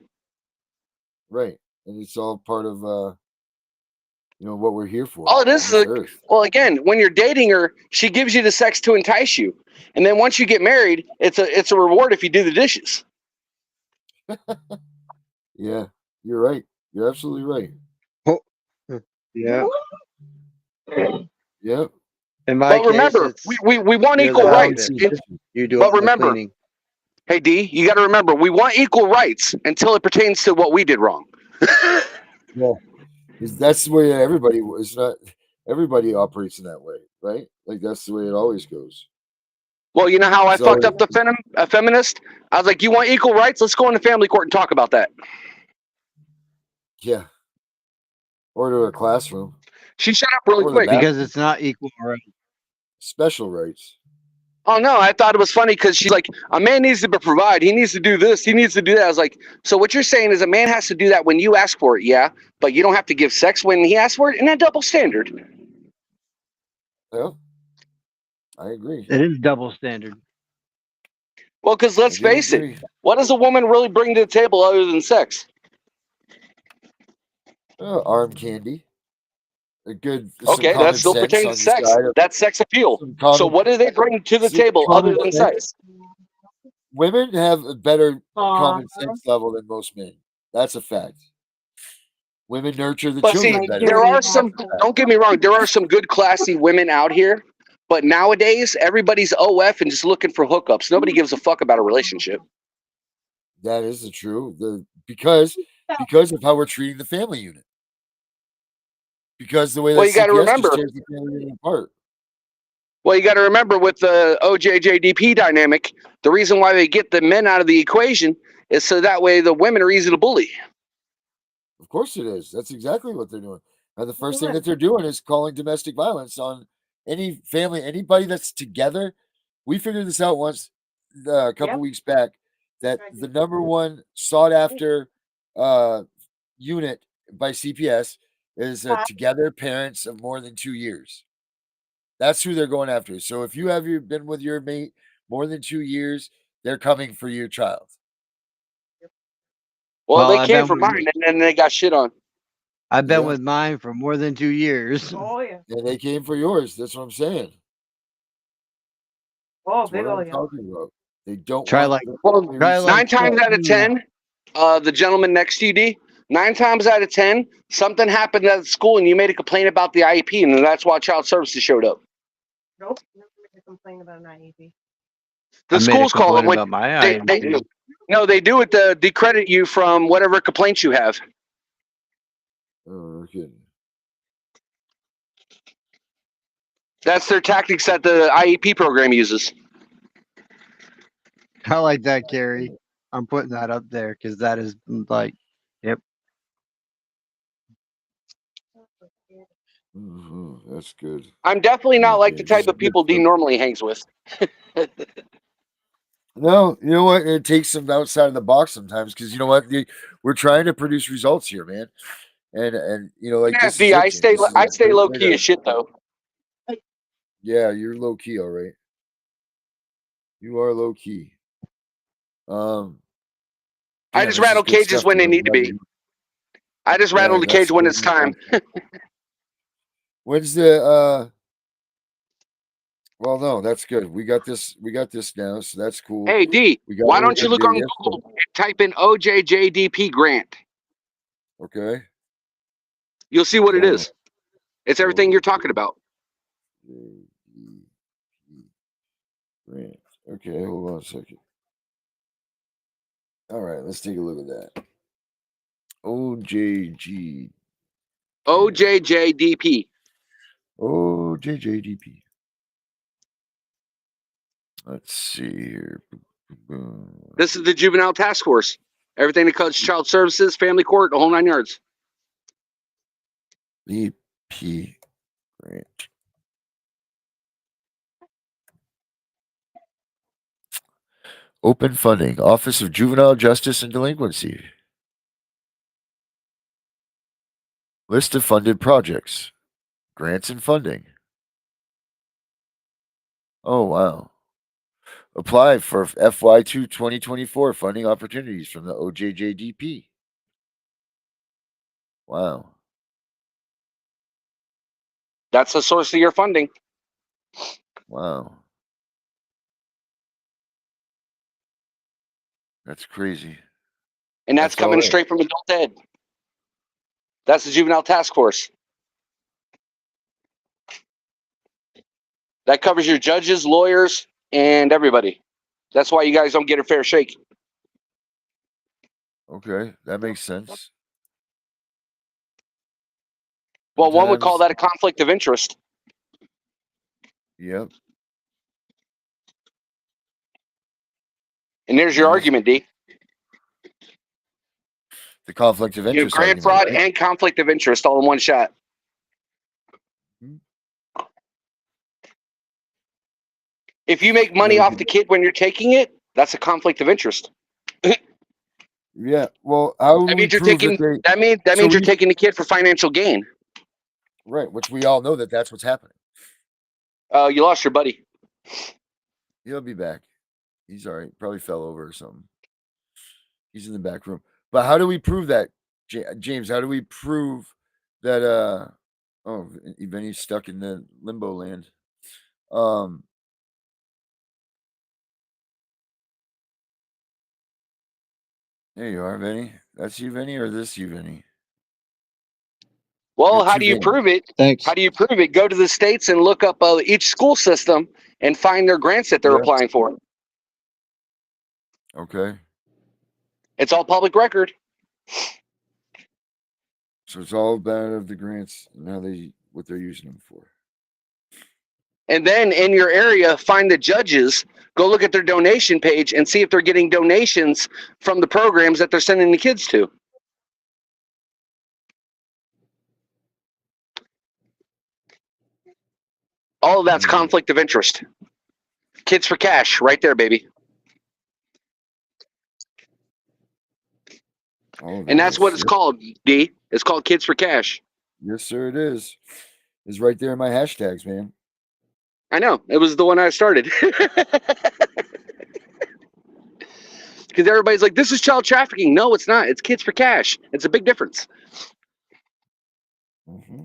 Right, and it's all part of what we're here for. All it on is, this earth. well, again, when you're dating her, she gives you the sex to entice you, and then once you get married, it's a reward if you do the dishes. Yeah, you're right. You're absolutely right. oh, yeah. Yep. In my But case, remember, it's we want you're the equal rights. houseman. You do But all the remember, cleaning. hey D, you got to remember, we want equal rights until it pertains to what we did wrong. Yeah, that's the way everybody. It's not everybody operates in that way, right? Like that's the way it always goes. Well, you know how I It's fucked always, up a feminist? I was like, you want equal rights? Let's go into family court and talk about that. yeah. Or to a classroom. She shut up really Or the quick. Because it's not equal right. Special rights. Oh no, I thought it was funny because she's like, a man needs to provide. He needs to do this. He needs to do that. I was like, so what you're saying is a man has to do that when you ask for it, yeah, but you don't have to give sex when he asks for it, and that double standard. Yeah, I agree. It is double standard. Well, because let's I do face agree. it, what does a woman really bring to the table other than sex? Arm candy. A good some Okay, that common still sense pertains on to the sex. side of That's sex appeal. some So common what do they bring to the some table other common than sense. sex? Women have a better common sense level than most men. That's a fact. Women nurture the But see, children better. there are some, don't get me wrong, there are some good, classy women out here. But nowadays, everybody's OF and just looking for hookups. Nobody gives a fuck about a relationship. That is the true. Because of how we're treating the family unit. Because the way that Well, you got to CPS just remember. tears the family unit apart. Well, you got to remember with the OJJDP dynamic, the reason why they get the men out of the equation is so that way the women are easy to bully. Of course it is. That's exactly what they're doing. And the first thing that they're doing is calling domestic violence on any family, anybody that's together. We figured this out once a couple weeks back that the number one sought after unit by CPS is together parents of more than 2 years. That's who they're going after. So if you have been with your mate more than 2 years, they're coming for your child. Well, they I've came been for with mine and then they got shit on. I've been Yeah. with mine for more than 2 years. Oh yeah. And they came for yours. That's what I'm saying. Oh, That's big what ol' I'm yeah. talking about. They don't Try want like the Well, family try like 9 times out of 10, the gentleman next to you, D, 9 times out of 10, something happened at school and you made a complaint about the IEP, and that's why child services showed up. Nope. Never made a complaint about an IEP. The I made a schools call it complaint when about my they IEP. no, they do it to decredit you from whatever complaints you have. Oh, okay. That's their tactics that the IEP program uses. I like that, Gary. I'm putting that up there because that is like, yep. That's good. I'm definitely not like the Okay, type of people D normally hangs with. No, you know what? It takes them outside of the box sometimes because you know what? We're trying to produce results here, man. And like Yeah, this is D, it, Jim. This is a I stay great low way key to- as shit though. Yeah, you're low key, all right. You are low key. I damn, just this is rattle good cages stuff, when they man. need to be. I just rattle the that's cage when good. it's time. When's the well, no, that's good. We got this now, so that's cool. Hey D, We got why what we don't you gotta look do on yesterday. Google and type in OJJDP grant? Okay. You'll see what it Oh, is. It's everything you're talking about. Grant. Okay, hold on a second. All right, let's take a look at that. OJG. OJJDP. OJJDP. Let's see here. This is the juvenile task force. Everything that covers child services, family court, the whole 9 yards. VP grant. Open funding, Office of Juvenile Justice and Delinquency. List of funded projects, grants and funding. Oh, wow. Apply for FY2 2024 funding opportunities from the OJJDP. Wow. That's the source of your funding. Wow. That's crazy. And that's coming all right. straight from Adult Ed. That's the Juvenile Task Force. That covers your judges, lawyers, and everybody. That's why you guys don't get a fair shake. Okay, that makes sense. Well, one would call Sometimes- that a conflict of interest. Yep. And there's your argument, D. The conflict of You have interest. grant argument, fraud right? and conflict of interest all in one shot. If you make money off the kid when you're taking it, that's a conflict of interest. Yeah. Well, how would That we means you're prove taking. that they, That So means you're we- taking the kid for financial gain. right? Which we all know that that's what's happening. You lost your buddy. He'll be back. He's all right. Probably fell over or something. He's in the back room. But how do we prove that, James? How do we prove that? Oh, Vinny's stuck in the limbo land. There you are, Vinny. That's you, Vinny, or this you, Vinny? Well, You're how too do you vain. prove it? Thanks. How do you prove it? Go to the states and look up each school system and find their grants that they're Yeah. applying for. Okay. It's all public record. So it's all about of the grants and how what they're using them for. And then in your area, find the judges, go look at their donation page and see if they're getting donations from the programs that they're sending the kids to. All of that's conflict of interest. Kids for cash, right there, baby. And that's what it's called, D. It's called Kids for Cash. Yes, sir, it is. It's right there in my hashtags, man. I know. It was the one I started. Because everybody's like, this is child trafficking. No, it's not. It's Kids for Cash. It's a big difference. Mm-hmm.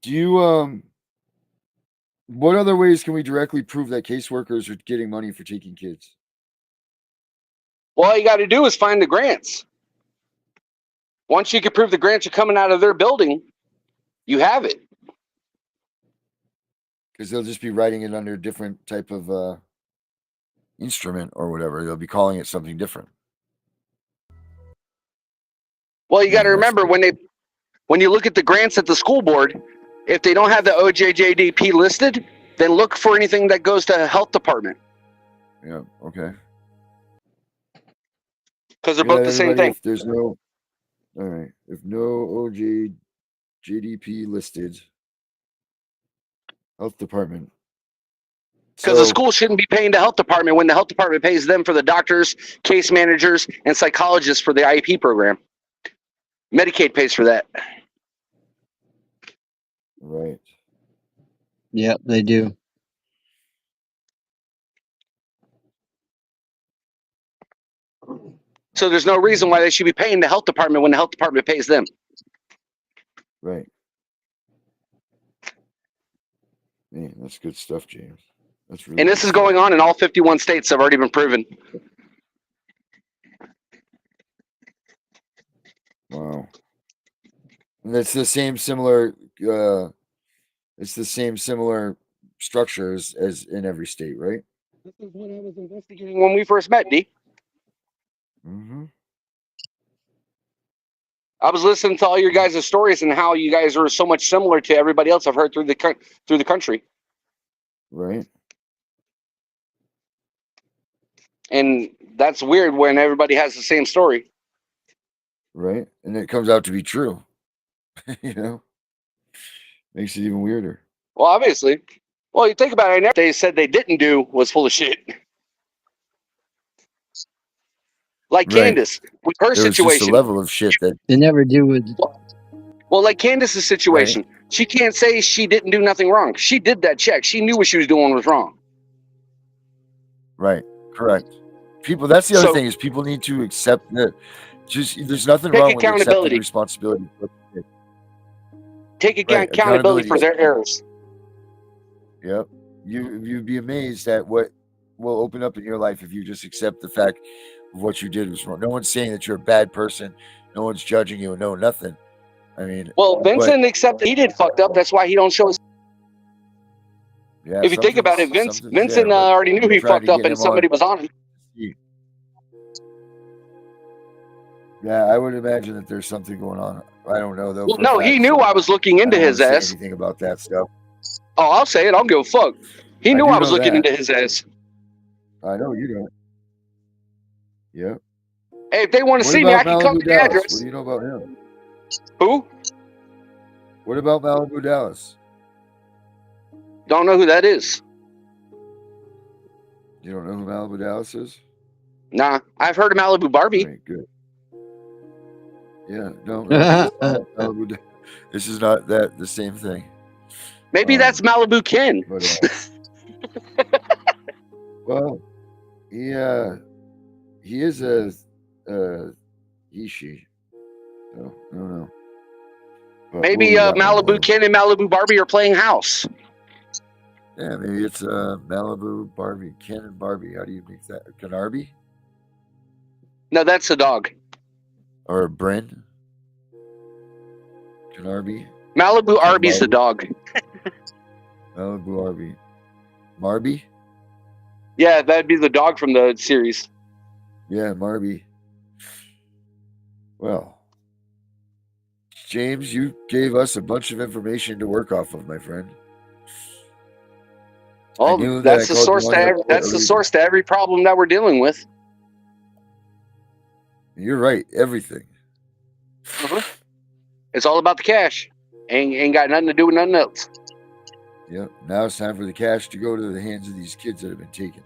Do you what other ways can we directly prove that caseworkers are getting money for taking kids? Well, all you got to do is find the grants. Once you can prove the grants are coming out of their building, you have it. Because they'll just be writing it under a different type of instrument or whatever. They'll be calling it something different. Well, you got to remember when you look at the grants at the school board, if they don't have the OJJDP listed, then look for anything that goes to health department. Yeah. Okay. Because they're both the same thing. If there's no, all right. If no OJJDP listed, health department. Because the school shouldn't be paying the health department when the health department pays them for the doctors, case managers, and psychologists for the IEP program. Medicaid pays for that. Right. Yep, they do. So there's no reason why they should be paying the health department when the health department pays them. Right. Man, that's good stuff, James. That's really. And this is going on in all 51 states. Have already been proven. Wow. And it's the same similar. It's the same similar structures as in every state, right? This is what I was investigating when we first met, D. Mm-hmm. I was listening to all your guys' stories and how you guys are so much similar to everybody else I've heard through the country. Right. And that's weird when everybody has the same story. Right. And it comes out to be true. You know? Makes it even weirder. Well, obviously. Well, you think about it, they said they didn't do was full of shit. Like Right. Candace with her There was just a situation. level of shit that They never do with. Well, like Candace's situation, she can't say she didn't do nothing wrong. She did that check. She knew what she was doing was wrong. Right. Correct. People. That's the other So- thing is people need to accept that. Just there's nothing Take wrong with accepting accountability. responsibility. Take Right, accountability for their errors. Yep. You'd be amazed at what will open up in your life if you just accept the fact of what you did was wrong. No one's saying that you're a bad person. No one's judging you. No, nothing. I mean, Well, Vincent accepted he did fucked up. That's why he don't show his. yeah, If you think about it, Vincent already knew he fucked up, and somebody was on him. Yeah, I would imagine that there's something going on. I don't know though. Well, for a no, fact, he knew so I was looking into I don't his wanna say ass. anything about that stuff. Oh, I'll say it. I don't give a fuck. He knew do I was know looking that. into his ass. I know you don't. Yep. Hey, if they want to What see me, I about can come Malibu to the Dallas? address. What do you know about him? Who? What about Malibu Dallas? Don't know who that is. You don't know who Malibu Dallas is? Nah, I've heard of Malibu Barbie. Right, good. Yeah, no, Malibu. This is not that the same thing. Maybe that's Malibu Ken. But, well, he is a he she. So I don't know. But Maybe we'll leave that one Malibu alone. Ken and Malibu Barbie are playing house. Yeah, maybe it's Malibu Barbie, Ken and Barbie. How do you make that? Canarby No, that's a dog. or Bryn? Canarby, Malibu Arby's the dog. Malibu Arby, Marby. Yeah, that'd be the dog from the series. Yeah, Marby. Well, James, you gave us a bunch of information to work off of, my friend. I knew Well, that that's I the called source you to on every, it. that's the source to every problem that we're dealing with. You're right. Everything. It's all about the cash. Ain't got nothing to do with nothing else. Yep. Now it's time for the cash to go to the hands of these kids that have been taken.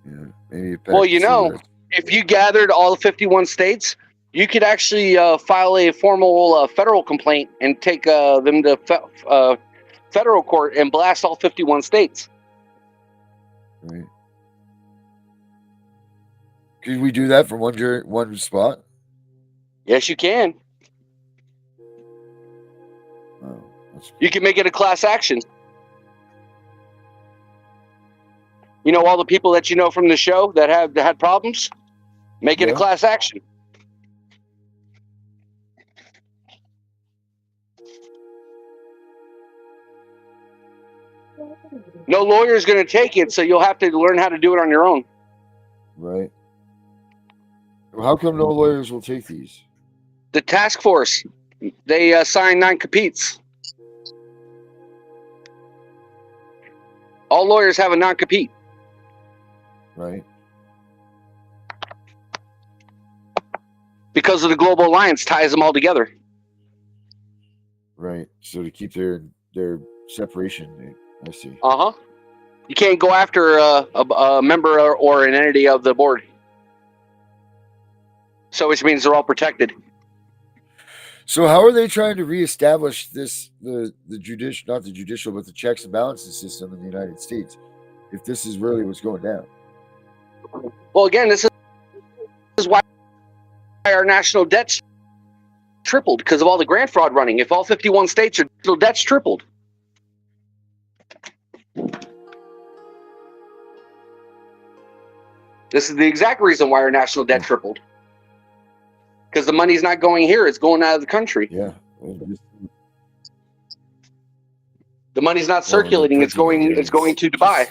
Yeah. Maybe. Well, you know, if you gathered all the 51 states, you could actually file a formal federal complaint and take them to federal court and blast all 51 states. Right. Could we do that from one spot? Yes, you can. Oh, you can make it a class action. You know, all the people that you know from the show that had problems, make it a class action. No lawyer is going to take it, so you'll have to learn how to do it on your own. Right. How come no lawyers will take these? The task force, they sign non-competes. All lawyers have a non-compete. Right. Because of the Global Alliance ties them all together. Right. So to keep their separation, I see. You can't go after a member or an entity of the board. So which means they're all protected. So how are they trying to reestablish the judicial, not the judicial, but the checks and balances system in the United States, if this is really what's going down? Well, again, this is why our national debt's tripled, because of all the grant fraud running. If all 51 states are, the debt's tripled. This is the exact reason why our national debt tripled. Because the money's not going here; it's going out of the country. Yeah. The money's not circulating; it's going to Dubai.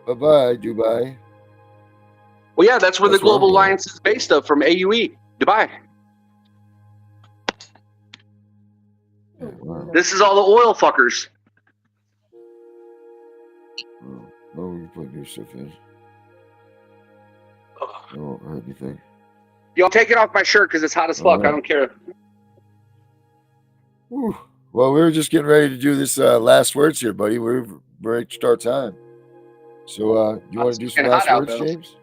Bye-bye, Dubai. Well, yeah, that's where the That's where I'm Global going. Alliance is based of, from AUE, Dubai. Yeah, wow. This is all the oil fuckers. Oh, we can put new stuff in. It won't hurt anything. Yo, take it off my shirt because it's hot as fuck. I don't care. Whew. Well, we were just getting ready to do this last words here, buddy. We're reached our time. So, you want to do some fucking last hot out, words, though. James?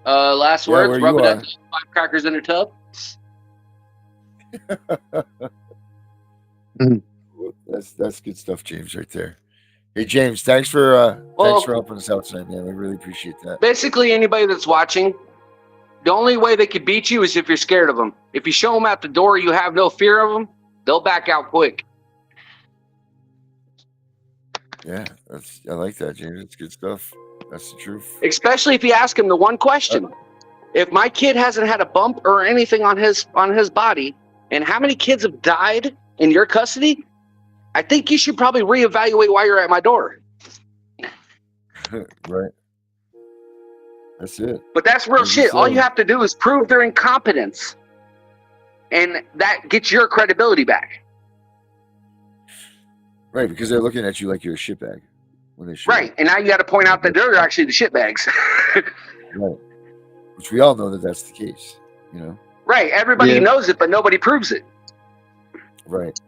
Last Yeah, words. where Rub you it are. up. 5 crackers in a tub. That's good stuff, James, right there. Hey, James, thanks for Well, helping us out tonight, man. We really appreciate that. basically, anybody that's watching, the only way they could beat you is if you're scared of them. If you show them at the door you have no fear of them, they'll back out quick. Yeah, I like that, James. It's good stuff. That's the truth. Especially if you ask them the one question. If my kid hasn't had a bump or anything on his body, and how many kids have died in your custody, I think you should probably reevaluate why you're at my door. Right. That's it. But that's real As you shit. All said. you have to do is prove their incompetence, and that gets your credibility back. Right, because they're looking at you like you're a shitbag when they should. Right, and now you got to point out that they're actually the shitbags. Right. Which we all know that that's the case, you know? Right, everybody Yeah. knows it, but nobody proves it. Right.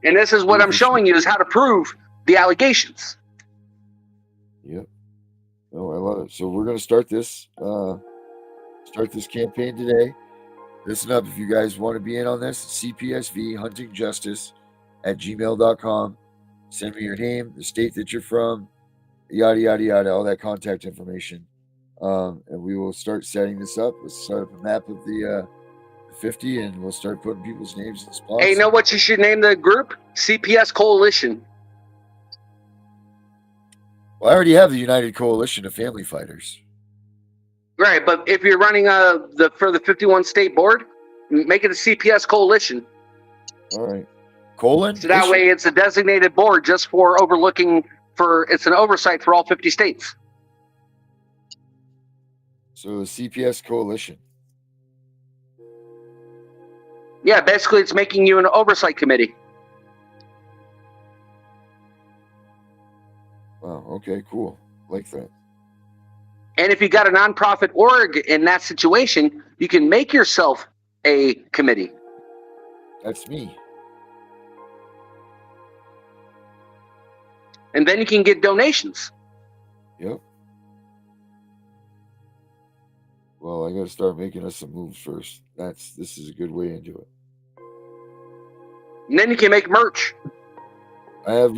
And this is what I'm showing you is how to prove the allegations. Yep. Oh, I love it. So we're going to start this campaign today. Listen up, if you guys want to be in on this, CPSV Hunting Justice at gmail.com. Send me your name, the state that you're from, yada, yada, yada, all that contact information. And we will start setting this up. Let's start up a map of the 50, and we'll start putting people's names in spots. Hey, you know what you should name the group? CPS Coalition. Well, I already have the United Coalition of Family Fighters. Right, but if you're running for the 51 state board, make it a CPS Coalition. All right. Colon? So that way it's a designated board just for it's an oversight for all 50 states. So the CPS Coalition. Yeah, basically it's making you an oversight committee. Wow, okay, cool. Like that. And if you got a nonprofit org in that situation, you can make yourself a committee. That's me. And then you can get donations. Yep. Well, I got to start making us some moves first. This is a good way into it. And then you can make merch. I have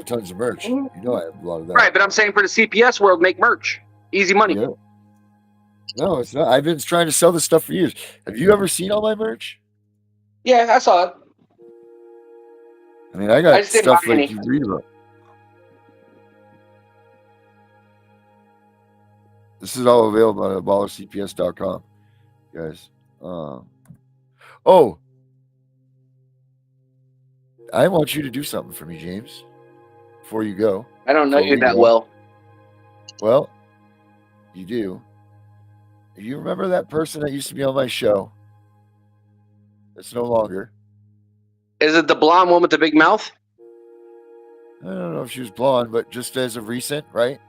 tons of merch. You know I have a lot of that. Right, but I'm saying for the CPS world, make merch. Easy money. Yeah. No, it's not. I've been trying to sell this stuff for years. Have you ever seen all my merch? Yeah, I saw it. I mean, I got just didn't stuff buy like any. you read about. This is all available at abolishcps.com, guys. Oh, I want you to do something for me, James, before you go. I don't know Before you we that go. well. Well, you do. You remember that person that used to be on my show? That's no longer. Is it the blonde one with the big mouth? I don't know if she was blonde, but just as of recent, right?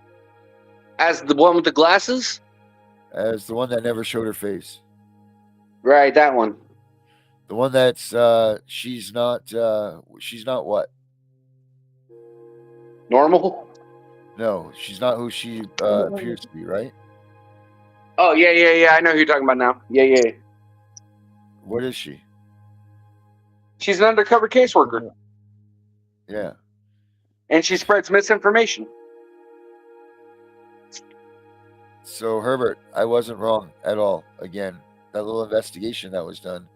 As the one with the glasses? As the one that never showed her face. Right, that one. The one that's she's not what? Normal? No, she's not who she appears to be, right? Oh, yeah. I know who you're talking about now. Yeah. What is she? She's an undercover caseworker. Yeah. And she spreads misinformation. So Herbert, I wasn't wrong at all. Again, that little investigation that was done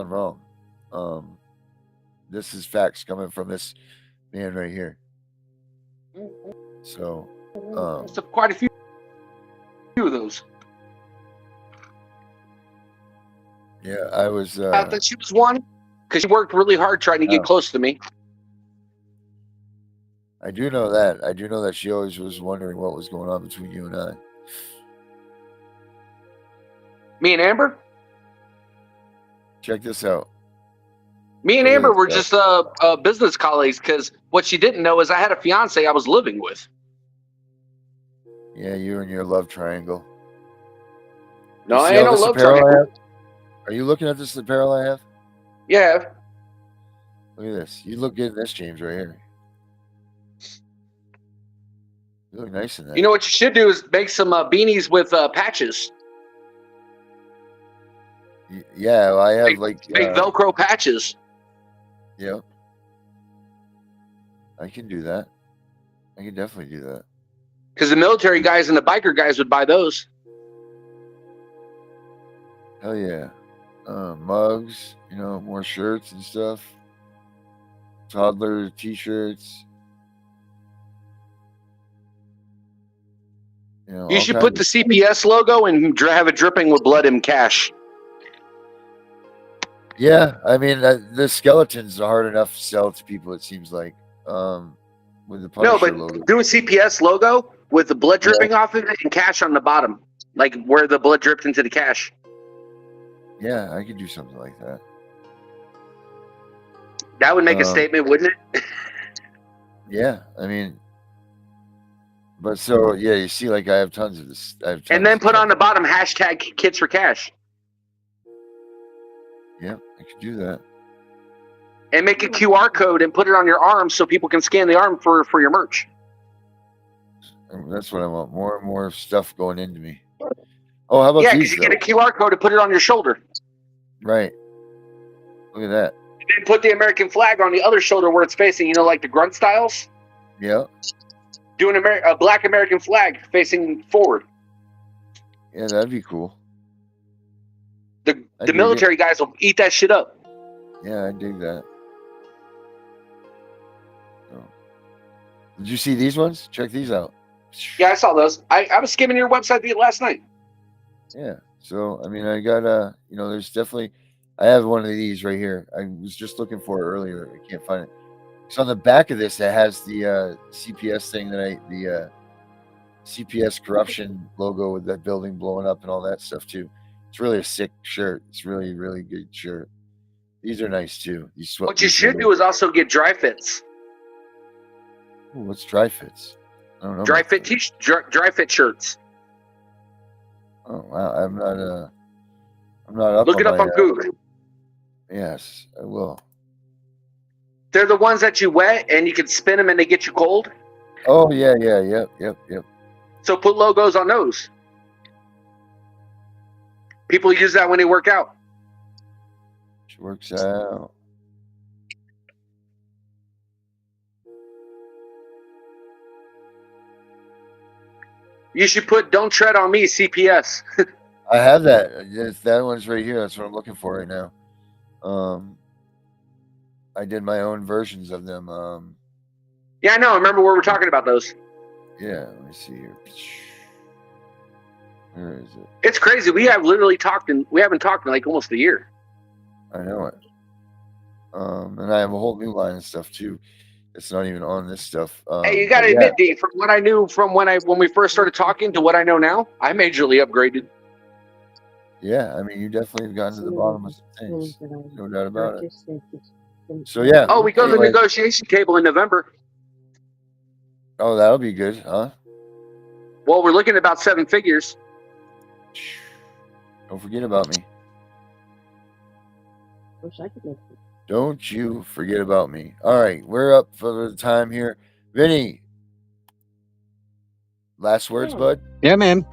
wrong. This is facts coming from this man right here. So There's quite a few of those. yeah, I was I thought she was one because she worked really hard trying to get close to me. I do know that. I do know that she always was wondering what was going on between you and I. Me and Amber? Check this out. Me and Amber were just business colleagues because what she didn't know is I had a fiance I was living with. Yeah, you and your love triangle. No, You I see ain't all no this love apparel I triangle. have? Are you looking at this apparel I have? Yeah. Look at this. You look good in this, James, right here. You look nice in that. You know what you should do is make some beanies with patches. Yeah, well, I have make Velcro patches. Yep. I can do that. I can definitely do that. Because the military guys and the biker guys would buy those. Hell yeah. Mugs, more shirts and stuff. Toddler t-shirts. You should put the CPS logo and have it dripping with blood and cash. Yeah, I mean, the skeletons are hard enough to sell to people, it seems like. With the Punisher logo. Do a CPS logo with the blood dripping off of it and cash on the bottom. Like where the blood dripped into the cash. Yeah, I could do something like that. That would make a statement, wouldn't it? Yeah, I mean, but so, yeah, you see, like, I have tons of this. And then put on the bottom hashtag Kids for Cash. Yeah, I could do that. And make a QR code and put it on your arm so people can scan the arm for your merch. That's what I want. More and more stuff going into me. Oh, how about these? You get a QR code to put it on your shoulder. Right. Look at that. And then put the American flag on the other shoulder where it's facing, like the grunt styles. Yeah. Do a black American flag facing forward. Yeah, that'd be cool. The military guys will eat that shit up. Yeah, I dig that. Oh. Did you see these ones? Check these out. Yeah, I saw those. I was skimming your website last night. Yeah. So, I mean, I got, there's definitely, I have one of these right here. I was just looking for it earlier. I can't find it. So on the back of this, it has the CPS thing the CPS corruption logo with that building blowing up and all that stuff too. It's really a sick shirt. It's really, really good shirt. These are nice too. What you should do is also get dry fits. Ooh, what's dry fits? I don't know. Dry fit shirts. Oh wow, I'm not up. Look it up on Google. Yes, I will. They're the ones that you wet and you can spin them and they get you cold. Oh yeah, yep. So put logos on those. People use that when they work out. Which works out. You should put "Don't Tread on Me" CPS. I have that. Yes, that one's right here. That's what I'm looking for right now. I did my own versions of them. Yeah, I know. I remember where we're talking about those. Yeah, let me see here. Where is it? It's crazy. We haven't talked in like almost a year. I know it. And I have a whole new line of stuff too. It's not even on this stuff. Hey, you got to admit, D, from what I knew when we first started talking to what I know now, I majorly upgraded. Yeah, I mean, you definitely have gotten to the bottom of some things. No doubt about it. So yeah. Oh, we go to the negotiation table in November. Oh, that'll be good, huh? Well, we're looking at about 7 figures. Don't forget about me. Wish I could make it. Don't you forget about me. All right, we're up for the time here. Vinny, last words, bud? Yeah, man.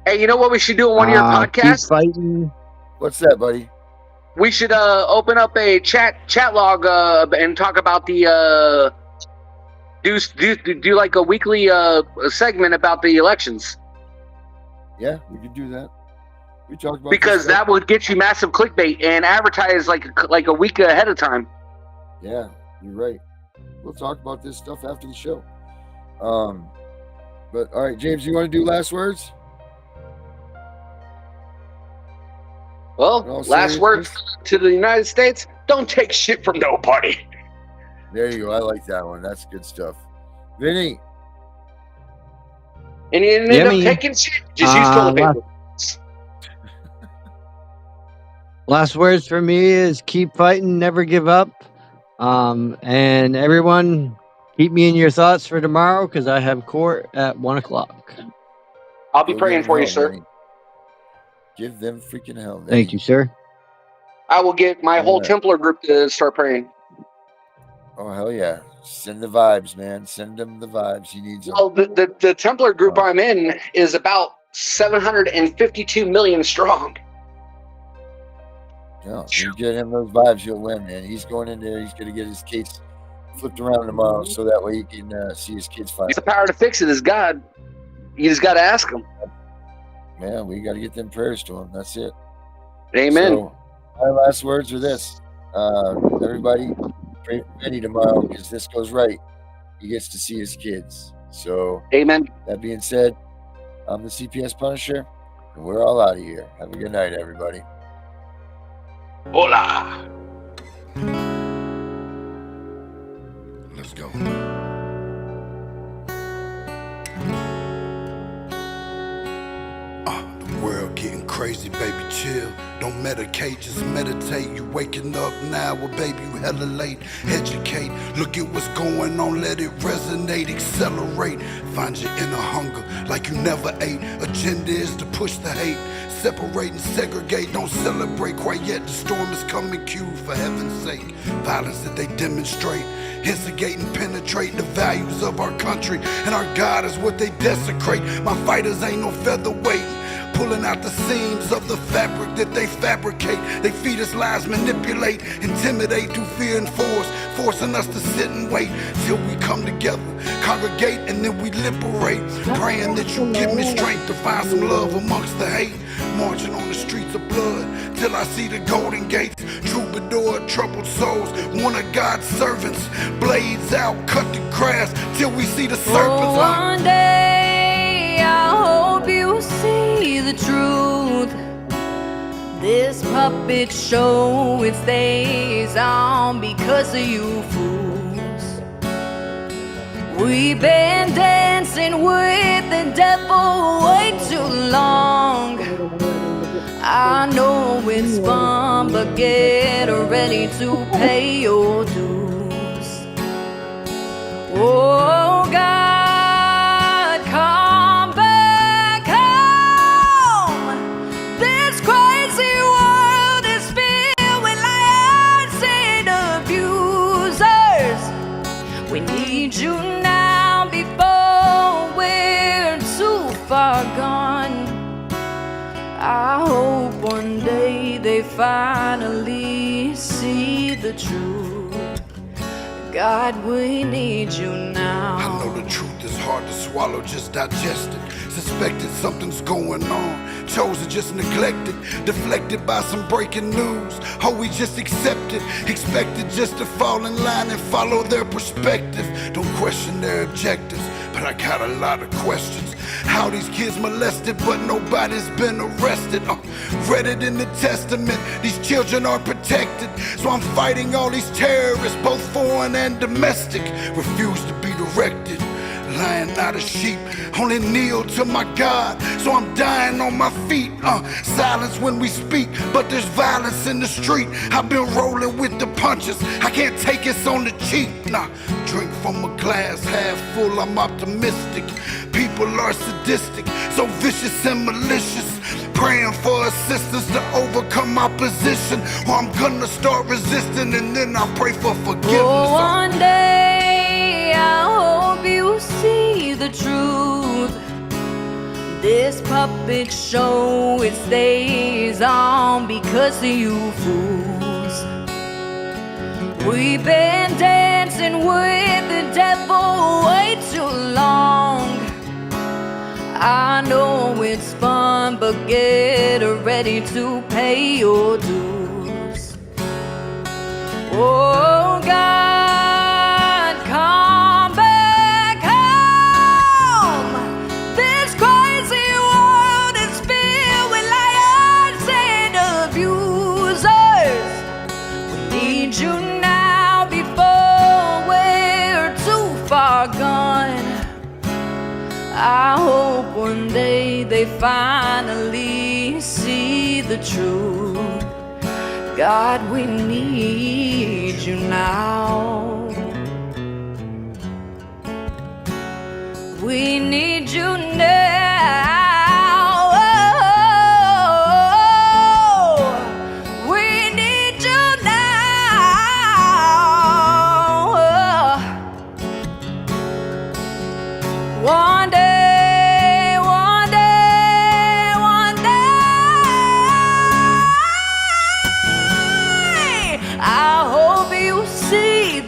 Hey, you know what we should do in one of your podcasts? Keep fighting. What's that, buddy? We should open up a chat log and talk about the do like a weekly segment about the elections. Yeah, we could do that. We talked about because that would get you massive clickbait and advertise like a week ahead of time. Yeah, you're right. We'll talk about this stuff after the show. But all right, James, you want to do last words? Well, last words to the United States: don't take shit from nobody. There you go. I like that one. That's good stuff. Vinny. And you end up taking shit. Just use toilet paper. Last words for me is keep fighting, never give up. And everyone, keep me in your thoughts for tomorrow because I have court at 1:00. I'll be praying for you, sir. Vinny. Give them freaking hell. Vinny. Thank you, sir. I will get my whole Templar group to start praying. Oh, hell yeah. Send the vibes, man. Send him the vibes. He needs them. Well, the Templar group I'm in is about 752 million strong. Yeah, you get him those vibes, you'll win, man. He's going in there. He's going to get his case flipped around tomorrow so that way he can see his kids fight. The power to fix it is God. You just got to ask him. Man, we got to get them prayers to him. That's it. Amen. So, my last words are this. Everybody, pray for Benny tomorrow because this goes right. He gets to see his kids. So, amen. That being said, I'm the CPS Punisher, and we're all out of here. Have a good night, everybody. Hola. Let's go. The world getting crazy, baby, chill. Don't medicate, just meditate. You waking up now, well, baby, you hella late. Educate, look at what's going on, let it resonate, accelerate. Find your inner hunger like you never ate. Agenda is to push the hate. Separate and segregate, don't celebrate quite yet. The storm is coming, Q, for heaven's sake. Violence that they demonstrate, instigate and penetrate the values of our country. And our God is what they desecrate. My fighters ain't no featherweight. Pulling out the seams of the fabric that they fabricate. They feed us lies, manipulate, intimidate through fear and force, forcing us to sit and wait till we come together, congregate, and then we liberate. Praying that you give me strength to find some love amongst the hate. Marching on the streets of blood till I see the golden gates. Troubadour, troubled souls, one of God's servants. Blades out, cut the grass till we see the serpents. One day I hope you see the truth. This puppet show, it stays on because of you fools. We've been dancing with the devil way too long. I know it's fun, but get ready to pay your dues. Oh God, come back home. This crazy world is filled with liars and abusers. We need you now before we're too far gone. I hope one day they finally see the truth. God, we need you now. I know the truth is hard to swallow, just digest it. Suspected something's going on, chosen just neglected, deflected by some breaking news. Oh, we just accept it, expected just to fall in line and follow their perspective. Don't question their objectives, but I got a lot of questions. How these kids molested, but nobody's been arrested. Read it in the Testament, these children are protected. So I'm fighting all these terrorists, both foreign and domestic. Refuse to be directed, lying not a sheep, only kneel to my God. So I'm dying on my feet. Silence when we speak, but there's violence in the street. I've been rolling with the punches, I can't take it on the cheap. Nah, drink from a glass half full, I'm optimistic. People are sadistic, so vicious and malicious. Praying for assistance to overcome opposition, or I'm gonna start resisting and then I pray for forgiveness. Oh, one day I hope you see the truth. This puppet show, it stays on because of you fools. We've been dancing with the devil way too long. I know it's fun, but get ready to pay your dues. Oh God, come back home. This crazy world is filled with liars and abusers. We need you now before we're too far gone. I hope one day they finally see the truth. God, we need you now. We need you now. We need you now.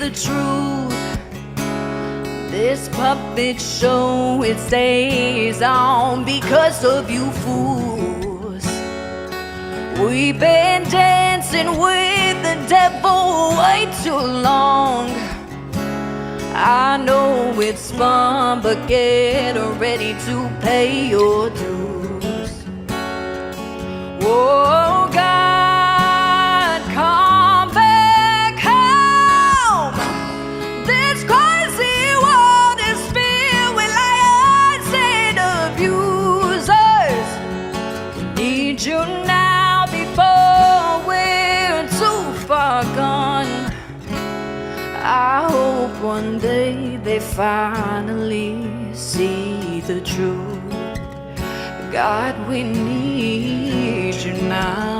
the truth. This puppet show, it stays on because of you fools. We've been dancing with the devil way too long. I know it's fun, but get ready to pay your dues. Oh God, come back home. This crazy world is filled with liars and abusers. We need you now before we're too far gone. I hope one day they finally see the truth. God, we need you now.